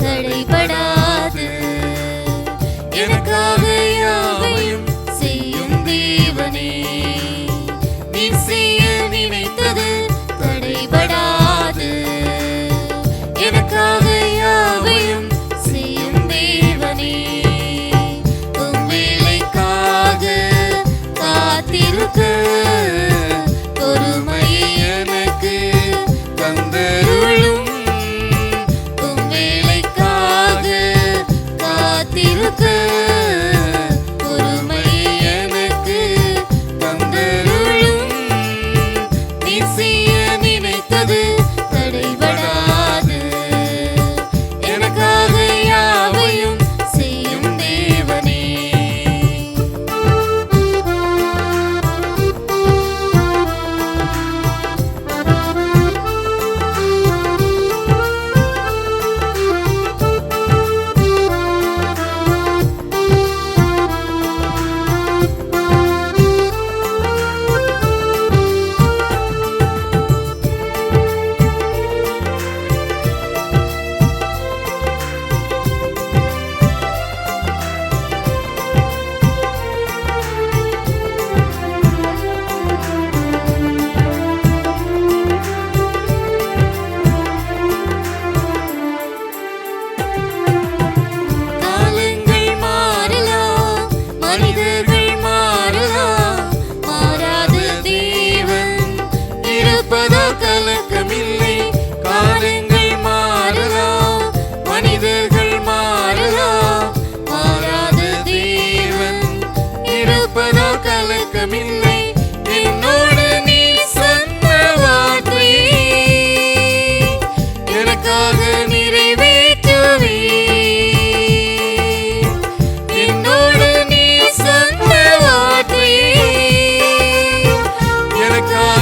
தடைபடாது எனக்காக யாவையும் செய்யும் தேவனே. நீ செய்ய நினைத்தது தடைபடாது எனக்காக யாவையும் செய்யும் தேவனே. உம் வேலைக்காக காத்திருக்க பொறுமையை எனக்கு தந்தருளும். பொறுமையை எனக்கு தந்தருளும். நீ செய்ய நினைத்தது தடைபடாது எனக்காக யாவையும் செய்யும் தேவனே. கலக்கமில்லை, காலங்கள் மாறலாம், மனிதர்கள் மாறலாம், மாறாத தேவன் இருப்பதா கலக்கமில்லை. என்னோடு நீ சொன்ன வார்த்தை எனக்காக நிறைவேற்றுவே. என்னோடு நீ சொன்ன வார்த்தை எனக்காக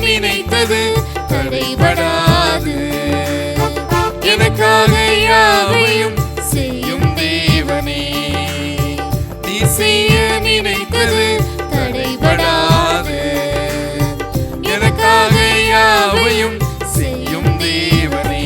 நினைத்தது தடைபடாது எனக்காக யாவையும் செய்யும் தேவனே. நீ செய்ய நினைத்தது தடைபடாது எனக்காக யாவையும் செய்யும் தேவனே.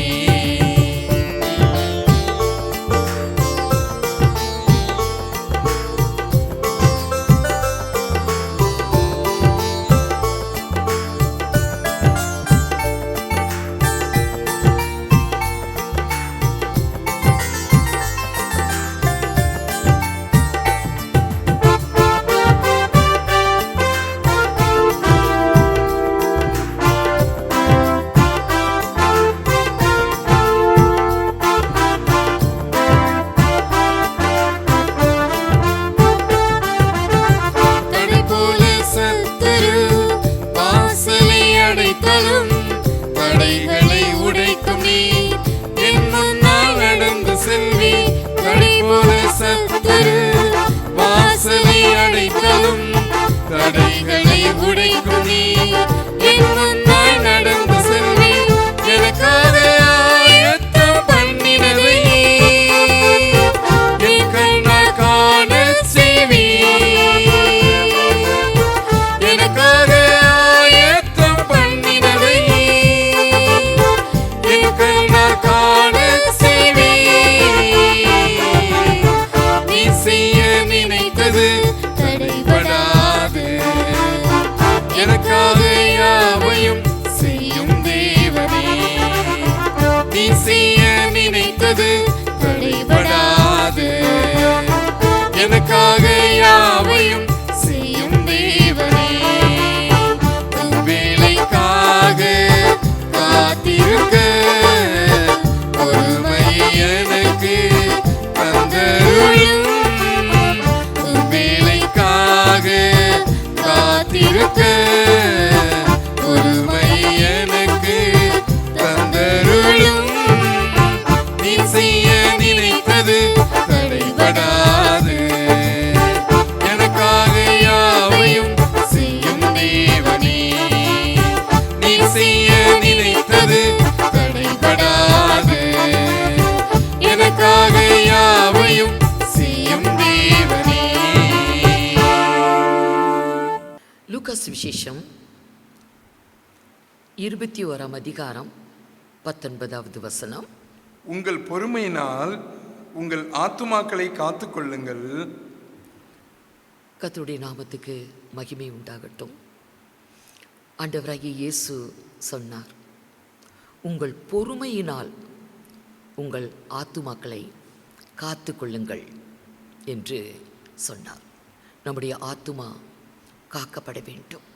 தடைகளை உடைக்கும் நீ என் முன்னால் நடந்து செல்வி. தடை போல சத்துரு வாசலை அடைத்தலும் தடைகளை உடைக்கும் நீ என் முன்னால் நடந்து செல்வி. எனக்காக ஆயத்தம் பண்ணினதை என் கண்ணால் காண செய்வி. எனக்காக காண செய்வி. நீ செய்ய நினைத்தது தடைபடாது எனக்காக யாவையும் செய்யும் தேவனே. நீ செய்ய நினைத்தது தடைபடாது எனக்காக யாவையும் செய்யும் தேவனே. உன் வேலைக்காக காத்திருக்க பொறுமையை எனக்கு தடைபடாது. எனக்காக யாவையும் செய்யும் தேவனே, நீ செய்ய நினைத்தது தடைபடாது. எனக்காக யாவையும் செய்யும் தேவனே. லூக்கா சுவிசேஷம் 21 அதிகாரம் 19வது வசனம். உங்கள் பொறுமையினால் உங்கள் ஆத்துமாக்களை காத்துக்கொள்ளுங்கள். கர்த்தருடைய நாமத்துக்கு மகிமை உண்டாகட்டும். ஆண்டவராகிய இயேசு சொன்னார், உங்கள் பொறுமையினால் உங்கள் ஆத்துமாக்களை காத்துக்கொள்ளுங்கள் என்று சொன்னார். நம்முடைய ஆத்துமா காக்கப்பட வேண்டும்.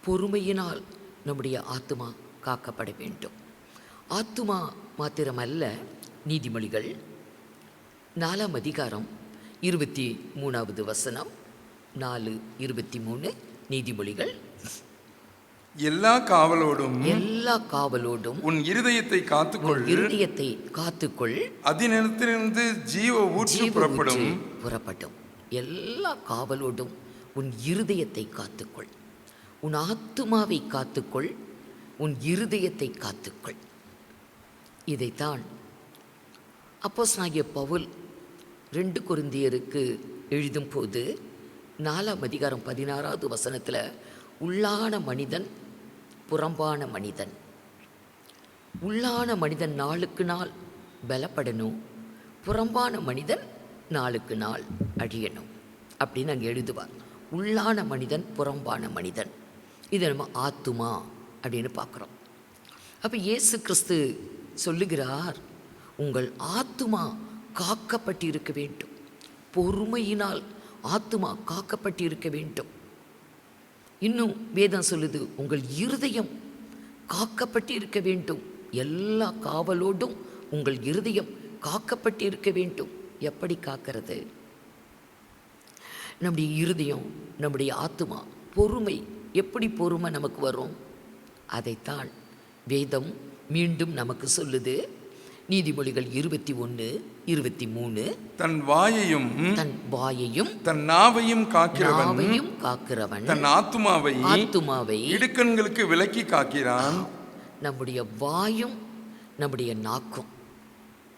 பொறுமையினால் நம்முடைய ஆத்துமா காக்கப்பட வேண்டும். ஆத்துமா மாத்திரமல்ல, நீதிமொழிகள் 4 அதிகாரம் 23வது வசனம். 4:23 நீதிமொழிகள். எல்லா காவலோடும் உன் இருதயத்தை காத்துக்கொள். இருதயத்தை காத்துக்கொள். அதினிடத்திலிருந்து ஜீவ ஊற்று புறப்படும். எல்லா காவலோடும் உன் இருதயத்தை காத்துக்கொள். உன் ஆத்துமாவை காத்துக்கொள். உன் இருதயத்தை காத்துக்கொள். இதைத்தான் அப்போஸ்தலனாகிய பவுல் 2 கொரிந்தியருக்கு எழுதும் போது 4 அதிகாரம் 16வது வசனத்தில், உள்ளான மனிதன் புறம்பான மனிதன், உள்ளான மனிதன் நாளுக்கு நாள் பலப்படணும், புறம்பான மனிதன் நாளுக்கு நாள் அழியணும் அப்படின்னு அங்கே எழுதுவார். உள்ளான மனிதன் புறம்பான மனிதன், இது நம்ம ஆத்துமா அப்படின்னு பார்க்குறோம். அப்போ இயேசு கிறிஸ்து சொல்லுகிறார், உங்கள் ஆத்துமா காக்கப்பட்டிருக்க வேண்டும். பொறுமையினால் ஆத்துமா காக்கப்பட்டிருக்க வேண்டும். இன்னும் வேதம் சொல்லுது, உங்கள் இருதயம் காக்கப்பட்டிருக்க வேண்டும். எல்லா காவலோடும் உங்கள் இருதயம் காக்கப்பட்டிருக்க வேண்டும். எப்படி காக்கிறது? நம்முடைய இருதயம், நம்முடைய ஆத்துமா, பொறுமை. எப்படி பொறுமை நமக்கு வரும்? அதைத்தான் வேதம் மீண்டும் நமக்கு சொல்லுது. நீதிமொழிகள் 21:23, தன் வாயையும் தன் நாவையும் காக்கிறவன் தன் ஆத்துமாவை இடுக்கண்களுக்கு விலக்கி காக்கிறான். நம்முடைய வாயும் நம்முடைய நாக்கும்,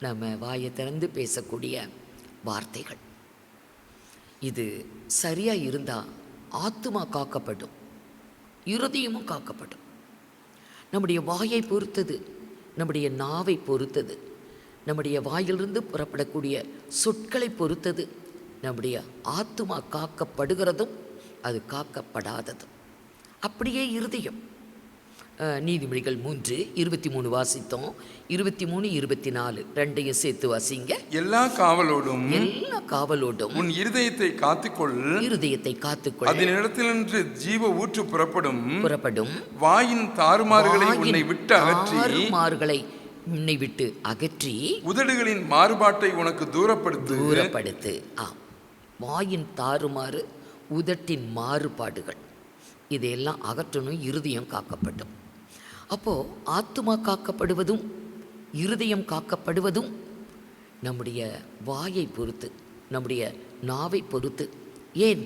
நம்ம வாயை திறந்து பேசக்கூடிய வார்த்தைகள், இது சரியாக இருந்தால் ஆத்துமா காக்கப்படும், இருதயமும் காக்கப்படும். நம்முடைய வாயை பொறுத்தது, நம்முடைய நாவை பொறுத்தது, நம்முடைய வாயிலிருந்து புறப்படக்கூடிய சொற்களை பொறுத்தது நம்முடைய ஆத்துமா காக்கப்படுகிறதும் அது காக்கப்படாததும். அப்படியே இருதயம். நீதிமொழிகள் 3:23 வாசித்தோம். 23:24 ரெண்டையும் சேர்த்து வாசிங்க. எல்லா காவலோடும் உன் இருதயத்தை காத்துக்கொள். அதனிடத்திலிருந்து ஜீவ ஊற்று புறப்படும். வாயின் தாறுமாறுகளை உன்னை விட்டு அகற்றி உதடுகளின் மாறுபாட்டை உனக்கு தூரப்படுத்து. வாயின் தாறுமாறு, உதட்டின் மாறுபாடுகள், இதையெல்லாம் அகற்றணும். இருதயம் காக்கப்படும். அப்போது ஆத்துமா காக்கப்படுவதும் இருதயம் காக்கப்படுவதும் நம்முடைய வாயை பொறுத்து, நம்முடைய நாவை பொறுத்து. ஏன்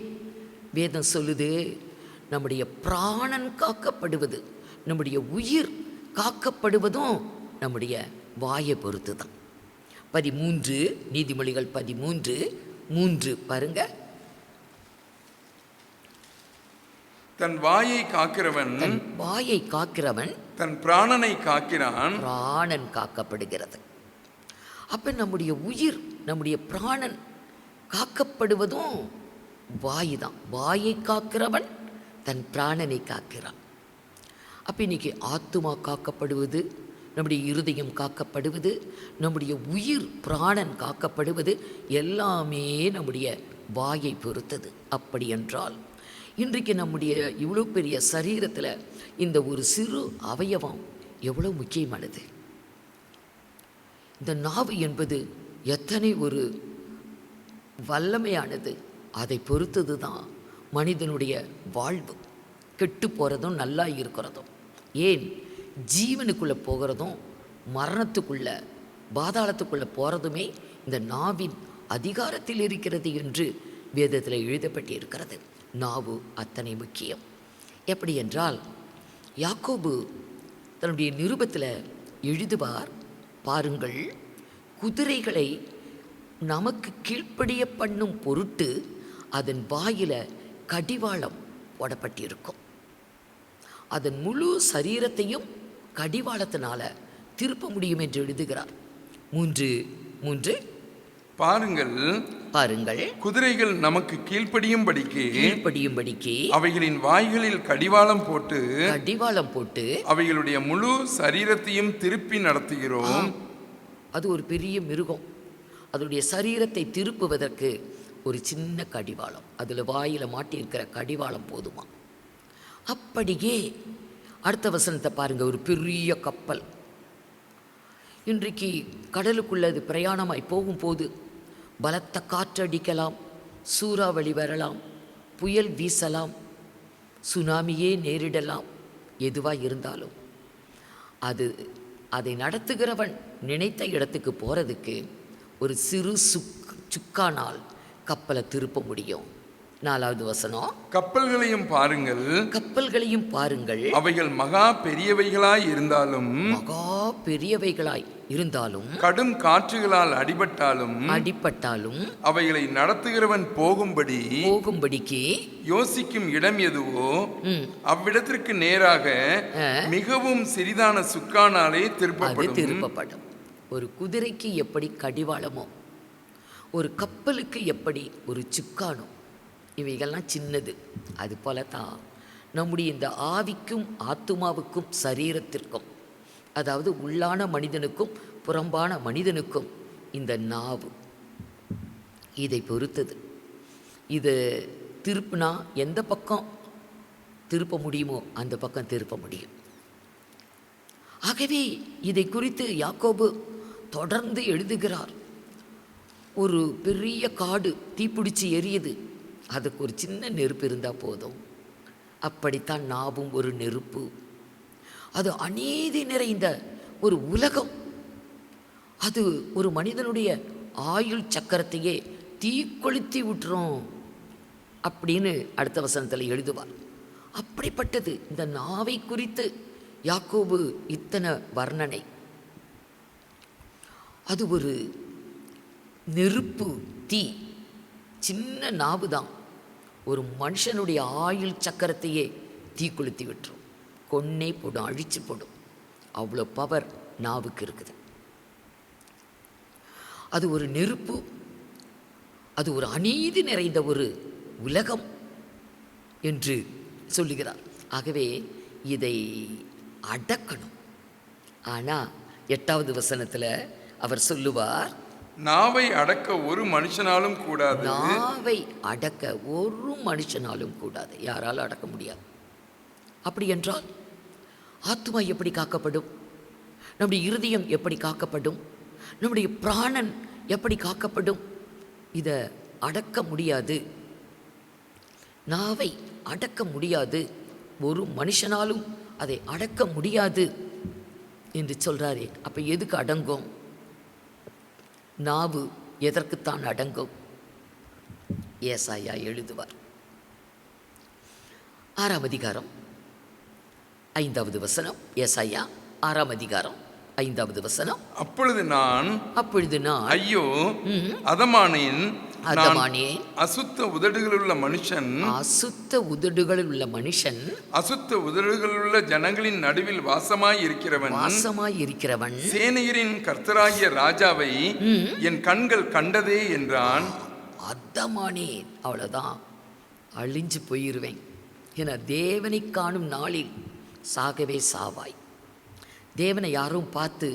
வேதம் சொல்லுது, நம்முடைய பிராணன் காக்கப்படுவது, நம்முடைய உயிர் காக்கப்படுவதும் நம்முடைய வாயை பொறுத்து தான். 13 நீதிமொழிகள் 13:3 பாருங்க. தன் வாயை காக்கிறவன் தன் பிராணனை காக்கிறான். பிராணன் காக்கப்படுகிறது. அப்ப நம்முடைய உயிர், நம்முடைய பிராணன் காக்கப்படுவதும் வாய் தான். வாயை காக்கிறவன் தன் பிராணனை காக்கிறான். அப்போ இன்னைக்கு ஆத்துமா காக்கப்படுவது, நம்முடைய இருதயம் காக்கப்படுவது, நம்முடைய உயிர் பிராணன் காக்கப்படுவது எல்லாமே நம்முடைய வாயை பொறுத்தது. அப்படி என்றால் இன்றைக்கு நம்முடைய இவ்வளோ பெரிய சரீரத்தில் இந்த ஒரு சிறு அவயவம் எவ்வளோ முக்கியமானது. இந்த நாவு என்பது எத்தனை ஒரு வல்லமையானது. அதை பொறுத்தது தான் மனிதனுடைய வாழ்வு. கெட்டு போகிறதும் நல்லா இருக்கிறதும், ஏன் ஜீவனுக்குள்ளே போகிறதும் மரணத்துக்குள்ளே பாதாளத்துக்குள்ளே போகிறதுமே இந்த நாவின் அதிகாரத்தில் இருக்கிறது என்று வேதத்தில் எழுதப்பட்டிருக்கிறது. நாவு அத்தனை முக்கியம். எப்படி என்றால், யாக்கோபு தன்னுடைய நிருபத்தில் எழுதுவார், பாருங்கள், குதிரைகளை நமக்கு கீழ்ப்படிய பண்ணும் பொருட்டு அதன் வாயில கடிவாளம் போடப்பட்டிருக்கும். அதன் முழு சரீரத்தையும் கடிவாளத்தினால திருப்ப முடியும் என்று எழுதுகிறார். 3 பாருங்கள், குதிரைகள் நமக்கு கீழ்ப்படியும்படிக்கு அவைகளின் வாய்களில் கடிவாளம் போட்டு அவைகளுடைய முழு சரீரத்தையும் திருப்பி நடத்துகிறோம். அது ஒரு பெரிய மிருகம். அதனுடைய சரீரத்தை திருப்புவதற்கு ஒரு சின்ன கடிவாளம், அதில் வாயில் மாட்டியிருக்கிற கடிவாளம் போதுமா? அப்படியே அடுத்த வசனத்தை பாருங்க. ஒரு பெரிய கப்பல் இன்றைக்கு கடலுக்குள்ள அது பிரயாணமாய் போகும்போது பலத்த காற்றடிக்கலாம், சூறாவளி வரலாம், புயல் வீசலாம், சுனாமியே நேரிடலாம். எதுவாக இருந்தாலும் அதை நடத்துகிறவன் நினைத்த இடத்துக்கு போகிறதுக்கு ஒரு சிறு சுக்கானால் கப்பலை திருப்ப முடியும். 4வது வசனம், கப்பல்களையும் பாருங்கள், அவைகள் மகா பெரியவைகளாய் இருந்தாலும் கடும் காற்றுகளால் அடிபட்டாலும் அவைகளை நடத்துகிறவன் போகும்படிக்கு யோசிக்கும் இடம் எதுவோ அவ்விடத்திற்கு நேராக மிகவும் சிறிதான சுக்கானாலே திருப்பப்படும். ஒரு குதிரைக்கு எப்படி கடிவாளமோ, ஒரு கப்பலுக்கு எப்படி ஒரு சுக்கானோ, இவைகள்லாம் சின்னது. அது போல தான் நம்முடைய இந்த ஆவிக்கும் ஆத்துமாவுக்கும் சரீரத்திற்கும், அதாவது உள்ளான மனிதனுக்கும் புறம்பான மனிதனுக்கும் இந்த நாவு இதை பொறுத்தது. இது திருப்பினா எந்த பக்கம் திருப்ப முடியுமோ அந்த பக்கம் திருப்ப முடியும். ஆகவே இதை குறித்து யாக்கோபு தொடர்ந்து எழுதுகிறார். ஒரு பெரிய காடு தீப்பிடிச்சு எரியுது, அதுக்கு ஒரு சின்ன நெருப்பு இருந்தால் போதும். அப்படித்தான் நாவும் ஒரு நெருப்பு. அது அநீதி நிறைந்த ஒரு உலகம். அது ஒரு மனிதனுடைய ஆயுள் சக்கரத்தையே தீக்கொளுத்தி விட்டுரும் அப்படின்னு அடுத்த வசனத்தில் எழுதுவார். அப்படிப்பட்டது இந்த நாவை குறித்து யாக்கோபு இத்தனை வர்ணனை. அது ஒரு நெருப்பு தீ. சின்ன நாவு தான் ஒரு மனுஷனுடைய ஆயுள் சக்கரத்தையே தீக்குளுத்தி விட்டுரும், கொன்னே போடும், அழிச்சு போடும். அவ்வளோ பவர் நாவுக்கு இருக்குது. அது ஒரு நெருப்பு, அது ஒரு அநீதி நிறைந்த ஒரு உலகம் என்று சொல்லுகிறார். ஆகவே இதை அடக்கணும். ஆனால் 8வது வசனத்தில் அவர் சொல்லுவார், நாவை அடக்க ஒரு மனுஷனாலும் கூடாது. நாவை அடக்க ஒரு மனுஷனாலும் கூடாது, யாராலும் அடக்க முடியாது. அப்படி என்றால் ஆத்துமா எப்படி காக்கப்படும்? நம்முடைய இருதயம் எப்படி காக்கப்படும்? நம்முடைய பிராணன் எப்படி காக்கப்படும்? இதை அடக்க முடியாது. நாவை அடக்க முடியாது, ஒரு மனுஷனாலும் அதை அடக்க முடியாது என்று சொல்றாரே. அப்ப எதுக்கு அடங்கும்? நாவு எதற்குத்தான் அடங்கும்? ஏசாயா எழுதுவார். 6ஆம் அதிகாரம் 5வது வசனம். ஏசாயா 6ஆம் அதிகாரம் 5வது வசனம். அப்பொழுது நான் ஐயோ அதமானேன், அசுத்த உதடுகளுள்ள மனுஷன், அசுத்த உதடுகளுள்ள ஜனங்களின் நடுவில் வாசமாய் இருக்கிறவன், சேனையரின் கர்த்தராகிய ராஜாவை என் கண்கள் கண்டதே என்றான். அதமானேன், அவ்வளவுதான், அழிஞ்சு போயிருவேன். என தேவனை காணும் நாளில் சாகவே சாவாய். தேவனை யாரும் பார்த்து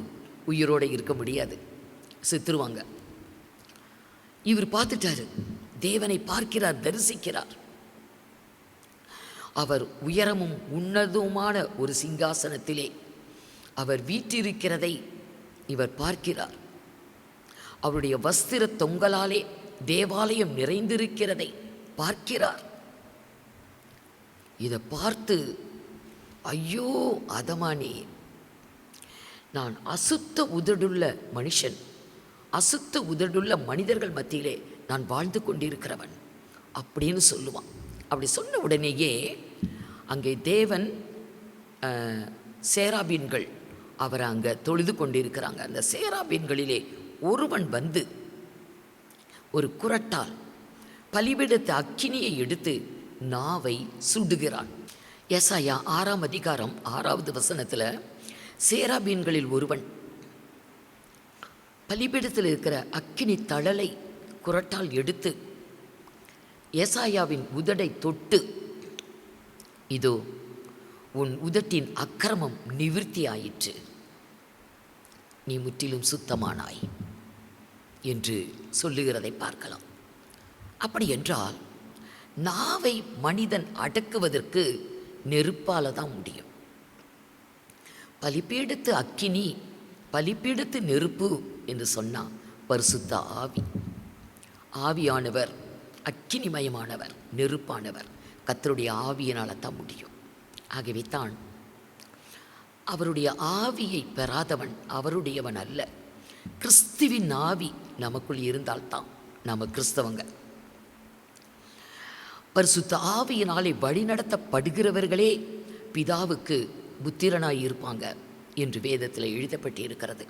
உயிரோடு இருக்க முடியாது, செத்துருவாங்க. இவர் பார்த்துட்டாரு, தேவனை பார்க்கிறார், தரிசிக்கிறார். அவர் உயரமும் உன்னதமான ஒரு சிங்காசனத்திலே அவர் வீற்றிருக்கிறதை இவர் பார்க்கிறார். அவருடைய வஸ்திர தொங்கலாலே தேவாலயம் நிறைந்திருக்கிறதை பார்க்கிறார். இதை பார்த்து ஐயோ அதமானே, நான் அசுத்த உதடுள்ள மனுஷன், அசுத்த உதடுள்ள மனிதர்கள் மத்தியிலே நான் வாழ்ந்து கொண்டிருக்கிறவன் அப்படின்னு சொல்லுவான். அப்படி சொன்ன உடனேயே அங்கே தேவன் சேராபீன்கள் அவரை அங்கே தொழுது கொண்டிருக்கிறாங்க. அந்த சேராபீன்களிலே ஒருவன் வந்து ஒரு குறட்டால் பலிபீடத்து அக்கினியை எடுத்து நாவை சுடுகிறான். ஏசாயா 6ஆம் அதிகாரம் 6வது வசனத்தில் சேராபீன்களில் ஒருவன் பலிபீடத்தில் இருக்கிற அக்கினி தழலை குறட்டால் எடுத்து ஏசாயாவின் உதடை தொட்டு, இதோ உன் உதட்டின் அக்கிரமம் நிவிர்த்தி ஆயிற்று, நீ முற்றிலும் சுத்தமானாய் என்று சொல்லுகிறதை பார்க்கலாம். அப்படி என்றால் நாவை மனிதன் அடக்குவதற்கு நெருப்பால தான் முடியும். பலிபீடத்து அக்கினி, பலிபீடத்து நெருப்பு என்று சொன்னால் பரிசுத்த ஆவி. ஆவியானவர் அக்கினிமயமானவர், நெருப்பானவர். கர்த்தருடைய ஆவியினால் தான் முடியும். ஆகவே தான் அவருடைய ஆவியை பெறாதவன் அவருடையவன் அல்ல. கிறிஸ்துவின் ஆவி நமக்குள் இருந்தால்தான் நம்ம கிறிஸ்தவங்க. பரிசுத்த ஆவியினாலே வழிநடத்தப்படுகிறவர்களே பிதாவுக்கு புத்திரனாய் இருப்பாங்க என்று வேதத்தில் எழுதப்பட்டு இருக்கிறது.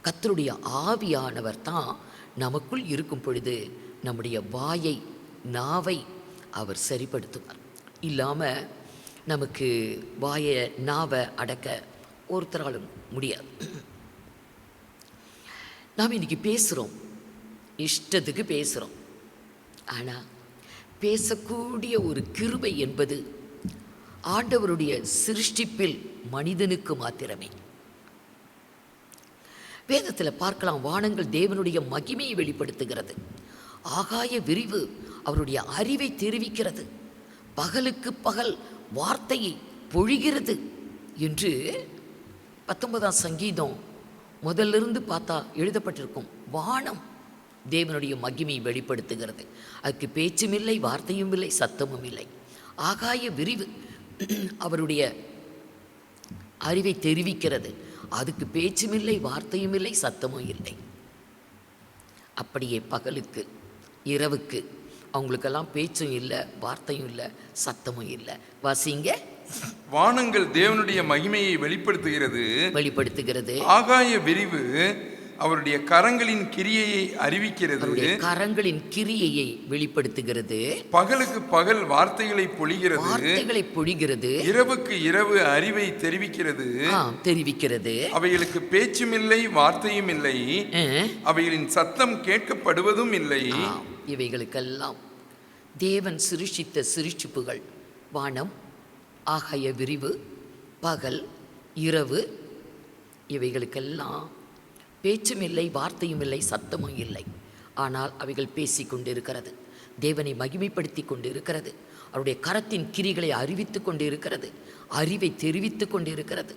கர்த்தருடைய ஆவியானவர் தான் நமக்குள் இருக்கும் பொழுது நம்முடைய வாயை, நாவை அவர் சரிப்படுத்துவார். இல்லாமல் நமக்கு வாயை, நாவை அடக்க ஒருத்தராலும் முடியாது. நாம் இன்றைக்கி பேசுகிறோம், இஷ்டத்துக்கு பேசுகிறோம். ஆனால் பேசக்கூடிய ஒரு கிருபை என்பது ஆண்டவருடைய சிருஷ்டிப்பில் மனிதனுக்கு மாத்திரமே. வேதத்தில் பார்க்கலாம், வானங்கள் தேவனுடைய மகிமையை வெளிப்படுத்துகிறது, ஆகாய விரிவு அவருடைய அறிவை தெரிவிக்கிறது, பகலுக்கு பகல் வார்த்தையை பொழிகிறது என்று 19ஆம் சங்கீதம் முதலிருந்து பார்த்தா எழுதப்பட்டிருக்கும். வானம் தேவனுடைய மகிமையை வெளிப்படுத்துகிறது. அதுக்கு பேச்சும் இல்லை, வார்த்தையும் இல்லை, சத்தமும் இல்லை. ஆகாய விரிவு அவருடைய அறிவை தெரிவிக்கிறது. அதுக்கு பேச்சும் இல்லை, வார்த்தையும் இல்லை, சத்தமும் இல்லை. அப்படியே பகலுக்கு, இரவுக்கு அவங்களுக்கெல்லாம் பேச்சும் இல்லை, வார்த்தையும் இல்லை, சத்தமும் இல்லை. வாசிங்க. வானங்கள் தேவனுடைய மகிமையை வெளிப்படுத்துகிறது. ஆகாய விரிவு அவருடைய கரங்களின் கிரியையை அறிவிக்கிறது. கரங்களின் கிரியையை வெளிப்படுத்துகிறது. பகலுக்கு பகல் வார்த்தைகளை பொழிகிறது. இரவுக்கு இரவு அறிவை தெரிவிக்கிறது. அவைகளுக்கு பேச்சும் இல்லை, வார்த்தையும் இல்லை, அவைகளின் சத்தம் கேட்கப்படுவதும் இல்லை. இவைகளுக்கெல்லாம் தேவன் சிருஷ்டித்த சிருஷ்டிப்புகள். வானம், ஆகாய விரிவு, பகல், இரவு, இவைகளுக்கெல்லாம் பேச்சும் இல்லை, வார்த்தையும் இல்லை, சத்தமும் இல்லை. ஆனால் அவைகள் பேசி கொண்டிருக்கிறது, தேவனை மகிமைப்படுத்தி கொண்டிருக்கிறது, அவருடைய கரத்தின் கிரிகளை அறிவித்து கொண்டிருக்கிறது, அறிவை தெரிவித்து கொண்டிருக்கிறது.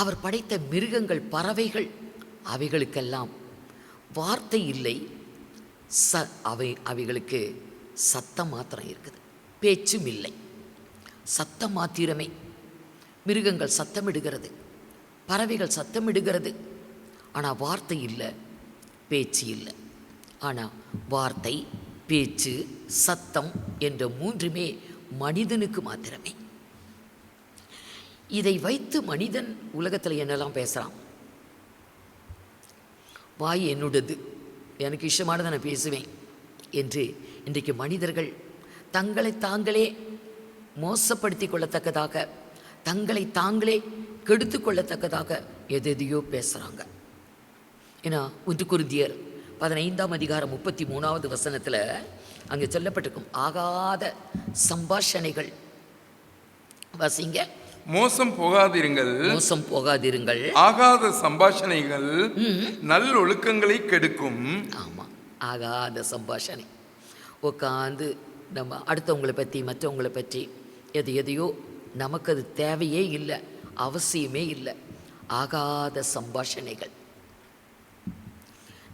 அவர் படைத்த மிருகங்கள், பறவைகள், அவைகளுக்கெல்லாம் வார்த்தை இல்லை, அவைகளுக்கு சத்தம் மாத்திரம் இருக்குது, பேச்சும் இல்லை, சத்தம் மாத்திரமே. மிருகங்கள் சத்தமிடுகிறது, பறவைகள் சத்தமிடுகிறது, ஆனால் வார்த்தை இல்லை, பேச்சு இல்லை. ஆனால் வார்த்தை, பேச்சு, சத்தம் என்ற மூன்றுமே மனிதனுக்கு மாத்திரமே. இதை வைத்து மனிதன் உலகத்தில் என்னெல்லாம் பேசுகிறான். வாய் என்னுடையது, எனக்கு இஷ்டமானதை நான் பேசுவேன் என்று இன்றைக்கு மனிதர்கள் தங்களை தாங்களே மோசப்படுத்தி கொள்ளத்தக்கதாக, தங்களை தாங்களே கெடுத்து கொள்ளத்தக்கதாக எதையோ பேசுகிறாங்க. ஏன்னா 1 கொரிந்தியர் 15ஆம் அதிகாரம் 33வது வசனத்தில் அங்கே சொல்லப்பட்டிருக்கும் ஆகாத சம்பாஷணைகள். வாசிங்க. மோசம் போகாதிருங்கள், ஆகாத சம்பாஷணைகள் நல்லொழுக்கங்களை கெடுக்கும். ஆமாம், ஆகாத சம்பாஷணை. உட்காந்து நம்ம அடுத்தவங்களை பற்றி, மற்றவங்களை பற்றி எதையோ நமக்கு அது தேவையே இல்லை, அவசியமே இல்லை. ஆகாத சம்பாஷணைகள்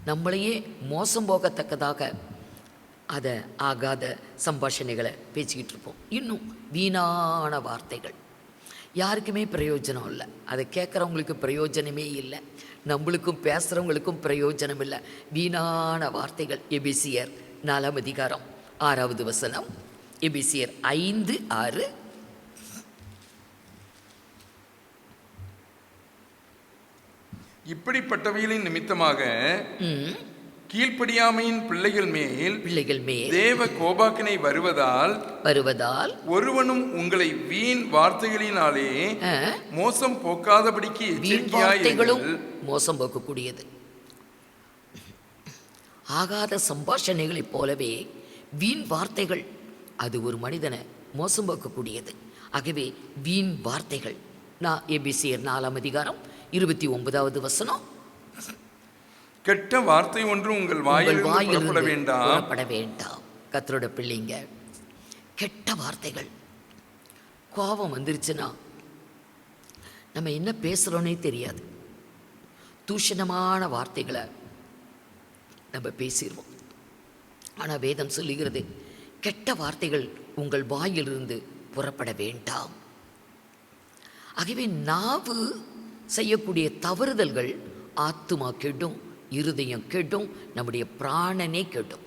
நம்மளையே மோசம் போகத்தக்கதாக அதை ஆகாத சம்பாஷணைகளை பேசிக்கிட்டு இருப்போம். இன்னும் வீணான வார்த்தைகள், யாருக்குமே பிரயோஜனம் இல்லை, அதை கேட்குறவங்களுக்கு பிரயோஜனமே இல்லை. நம்மளுக்கும் பேசுகிறவங்களுக்கும் பிரயோஜனம் இல்லை. வீணான வார்த்தைகள். எபேசியர் 4 அதிகாரம் 6வது வசனம். எபேசியர் 5:6. இப்படிப்பட்டவைகளின் நிமித்தமாக கீழ்ப்படியாமையின் பிள்ளைகள் மேல் தேவ கோபாக்கினை வருவதால் ஒருவனும் உங்களை வீண் வார்த்தைகளினாலே மோசம் போக்காதபடிக்கு வார்த்தைகளும் மோசம் போக்கக்கூடியது. ஆகாத சம்பாஷணைகளைப் போலவே வீண் வார்த்தைகள் அது ஒரு மனிதனை மோசம் போக்கக்கூடியது. ஆகவே வீண் வார்த்தைகள். நான் எபேசியர் 4 அதிகாரம் 29வது வசனம். கெட்ட வார்த்தை ஒன்று உங்கள் வாயில் புறப்பட வேண்டாம். கர்த்தரோட பிள்ளைங்க, கெட்ட வார்த்தைகள். கோபம் வந்துருச்சுன்னா நம்ம என்ன பேசுகிறோன்னே தெரியாது. தூஷணமான வார்த்தைகளை நம்ம பேசிடுவோம். ஆனால் வேதம் சொல்லுகிறது, கெட்ட வார்த்தைகள் உங்கள் வாயிலிருந்து புறப்பட வேண்டாம். ஆகவே நாவு செய்யக்கூடிய தவறுதல்கள் ஆத்துமா கெடும், இருதயம் கெடும், நம்முடைய பிராணனே கெடும்.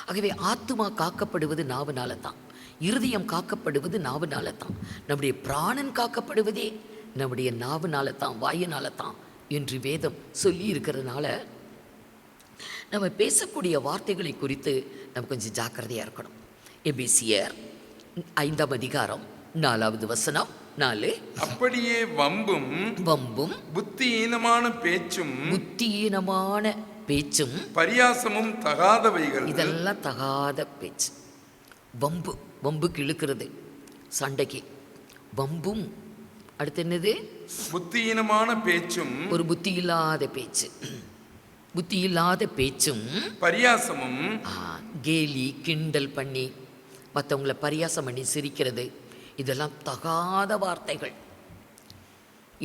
ஆகவே ஆத்துமா காக்கப்படுவது நாவுனால தான், இருதயம் காக்கப்படுவது நாவுனால தான், நம்முடைய பிராணன் காக்கப்படுவதே நம்முடைய நாவுனால தான், வாயினால தான் என்று வேதம் சொல்லி இருக்கிறதுனால நம்ம பேசக்கூடிய வார்த்தைகளை குறித்து நம்ம கொஞ்சம் ஜாக்கிரதையாக இருக்கணும். எபேசியர் 5 அதிகாரம் 4வது வசனம். 4. அப்படியே வம்பும் புத்தியீனமான பேச்சும் பரியாசமும் தகாதவைகள். இதெல்லாம் தகாத பேச்சு. வம்புக்கு இழுக்கிறது, சண்டைக்கு வம்பும். அடுத்து என்னது? புத்தியீனமான பேச்சும், ஒரு புத்தி இல்லாத பேச்சும் பரியாசமும். கேலி கிண்டல் பண்ணி மற்றவங்களை பரியாசம் பண்ணி சிரிக்கிறது, இதெல்லாம் தகாத வார்த்தைகள்.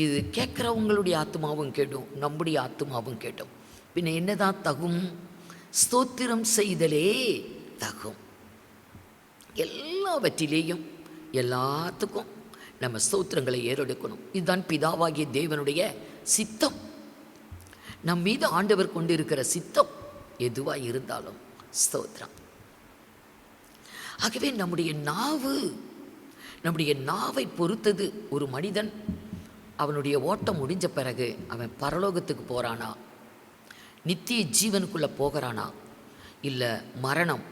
இது கேட்குறவங்களுடைய ஆத்மாவும் கேடும், நம்முடைய ஆத்மாவும் கேடும். பின்ன என்னதான் தகும்? ஸ்தோத்திரம் செய்தலே தகும். எல்லாவற்றிலேயும் எல்லாத்துக்கும் நம்ம ஸ்தோத்திரங்களை ஏறெடுக்கணும். இதுதான் பிதாவாகிய தேவனுடைய சித்தம். நம் மீது ஆண்டவர் கொண்டு இருக்கிற சித்தம் எதுவாக இருந்தாலும் ஸ்தோத்திரம். ஆகவே நம்முடைய நாவை பொறுத்தது. ஒரு மனிதன் அவனுடைய ஓட்டம் முடிஞ்ச பிறகு அவன் பரலோகத்துக்கு போகிறானா, நித்திய ஜீவனுக்குள்ளே போகிறானா, இல்லை மரணம்,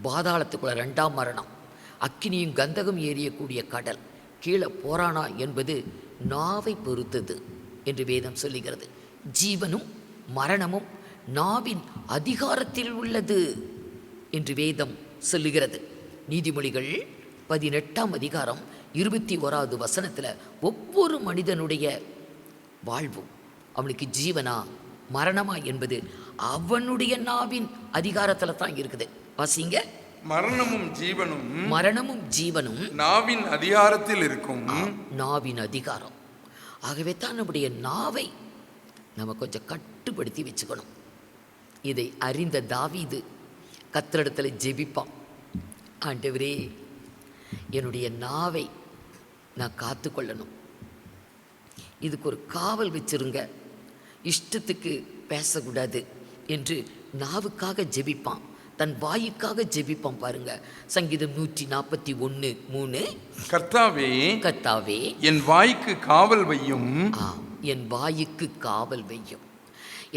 பாதாளத்துக்குள்ள 2ஆம் மரணம், அக்கினியும் கந்தகம் ஏறியக்கூடிய கடல் கீழே போகிறானா என்பது நாவை பொறுத்தது என்று வேதம் சொல்லுகிறது. ஜீவனும் மரணமும் நாவின் அதிகாரத்தில் உள்ளது என்று வேதம் சொல்லுகிறது. நீதிமொழிகள் 18ஆம் அதிகாரம் 21வது வசனத்தில் ஒவ்வொரு மனிதனுடைய வாழ்வும் அவனுக்கு ஜீவனா மரணமா என்பது அவனுடைய நாவின் அதிகாரத்தில் தான் இருக்குது. வாசிங்க. மரணமும் ஜீவனும் நாவின் அதிகாரத்தில் இருக்கும். நாவின் அதிகாரம். ஆகவே தான் நம்முடைய நாவை நம்ம கொஞ்சம் கட்டுப்படுத்தி வச்சுக்கணும். இதை அறிந்த தாவீது கர்த்தரிடத்தில் ஜெபிப்பான். ஆண்டவரே, என்னுடைய நாவை நான் காத்துக்கொள்ளணும், இதுக்கு ஒரு காவல் வச்சிருங்க, இஷ்டத்துக்கு பேசக்கூடாது என்று நாவுக்காக ஜெபிப்பான், தன் வாயுக்காக ஜெபிப்பான். பாருங்க, சங்கீதம் 141:3. கர்த்தாவே என் வாய்க்கு காவல் வையும். என் வாயுக்கு காவல் வையும்,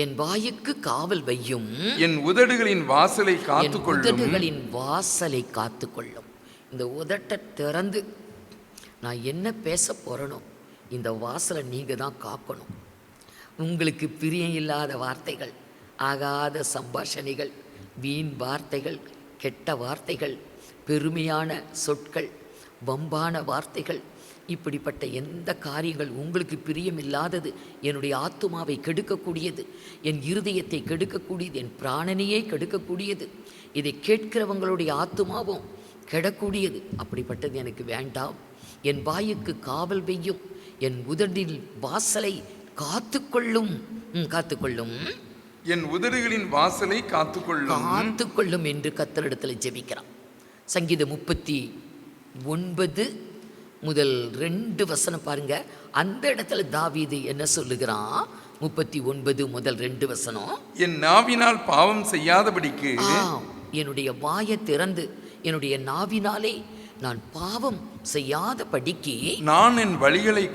என் வாயுக்கு காவல் வையும். என் உதடுகளின் வாசலை காத்துக்கொள்ளும். இந்த உதட்டை திறந்து நான் என்ன பேச போறேனோ இந்த வாசலை நீங்கள் தான் காக்கணும். உங்களுக்கு பிரியம் இல்லாத வார்த்தைகள், ஆகாத சம்பாஷணைகள், வீண் வார்த்தைகள், கெட்ட வார்த்தைகள், பெருமையான சொற்கள், வம்பான வார்த்தைகள், இப்படிப்பட்ட எந்த காரியங்கள் உங்களுக்கு பிரியமில்லாதது என்னுடைய ஆத்துமாவை கெடுக்கக்கூடியது, என் இருதயத்தை கெடுக்கக்கூடியது, என் பிராணனையே கெடுக்கக்கூடியது, இதை கேட்கிறவங்களுடைய ஆத்துமாவும் கெடக்கூடியது. அப்படிப்பட்டது எனக்கு வேண்டாம். என் வாயுக்கு காவல் வையும், என் உதடில் வாசலை காத்துக்கொள்ளும். என் உதடுகளின் வாசலை காத்துக்கொள்ளும் என்று கர்த்தரிடத்தில் ஜெபிக்கிறான். சங்கீதம் 39 முதல் 2 வசனம் பாருங்க. அந்த இடத்துல தாவீது என்ன சொல்லுகிறான்? 39 முதல் 2 வசனம். என் நாவினால் பாவம் செய்யாதபடிக்கு என்னுடைய வாயை திறந்து என்னுடைய நாவினாலே நான் பாவம் செய்யாதபடிக்கு நான் என் வழிகளை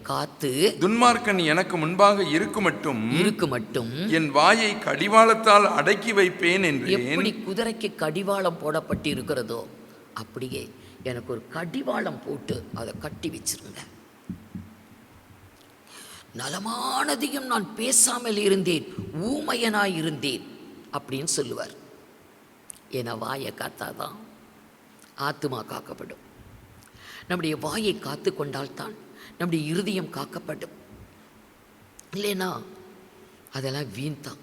காத்து துன்மார்க்கன் எனக்கு முன்பாக இருக்குமட்டும் என் வாயை கடிவாளத்தால் அடக்கி வைப்பேன் என்று. எப்படி குதிரைக்கு கடிவாளம் போடப்பட்டு இருக்கிறதோ அப்படியே எனக்கு ஒரு கடிவாளம் போட்டு அதை கட்டி வச்சிருங்க. நலமானதையும் நான் பேசாமல் இருந்தேன், ஊமையனாய் இருந்தேன் அப்படின்னு சொல்லுவார். ஏன்னா வாயை காத்தாதான் ஆத்துமா காக்கப்படும். நம்முடைய வாயை காத்து கொண்டால்தான் நம்முடைய இருதயம் காக்கப்படும். இல்லைன்னா அதெல்லாம் வீண் தான்.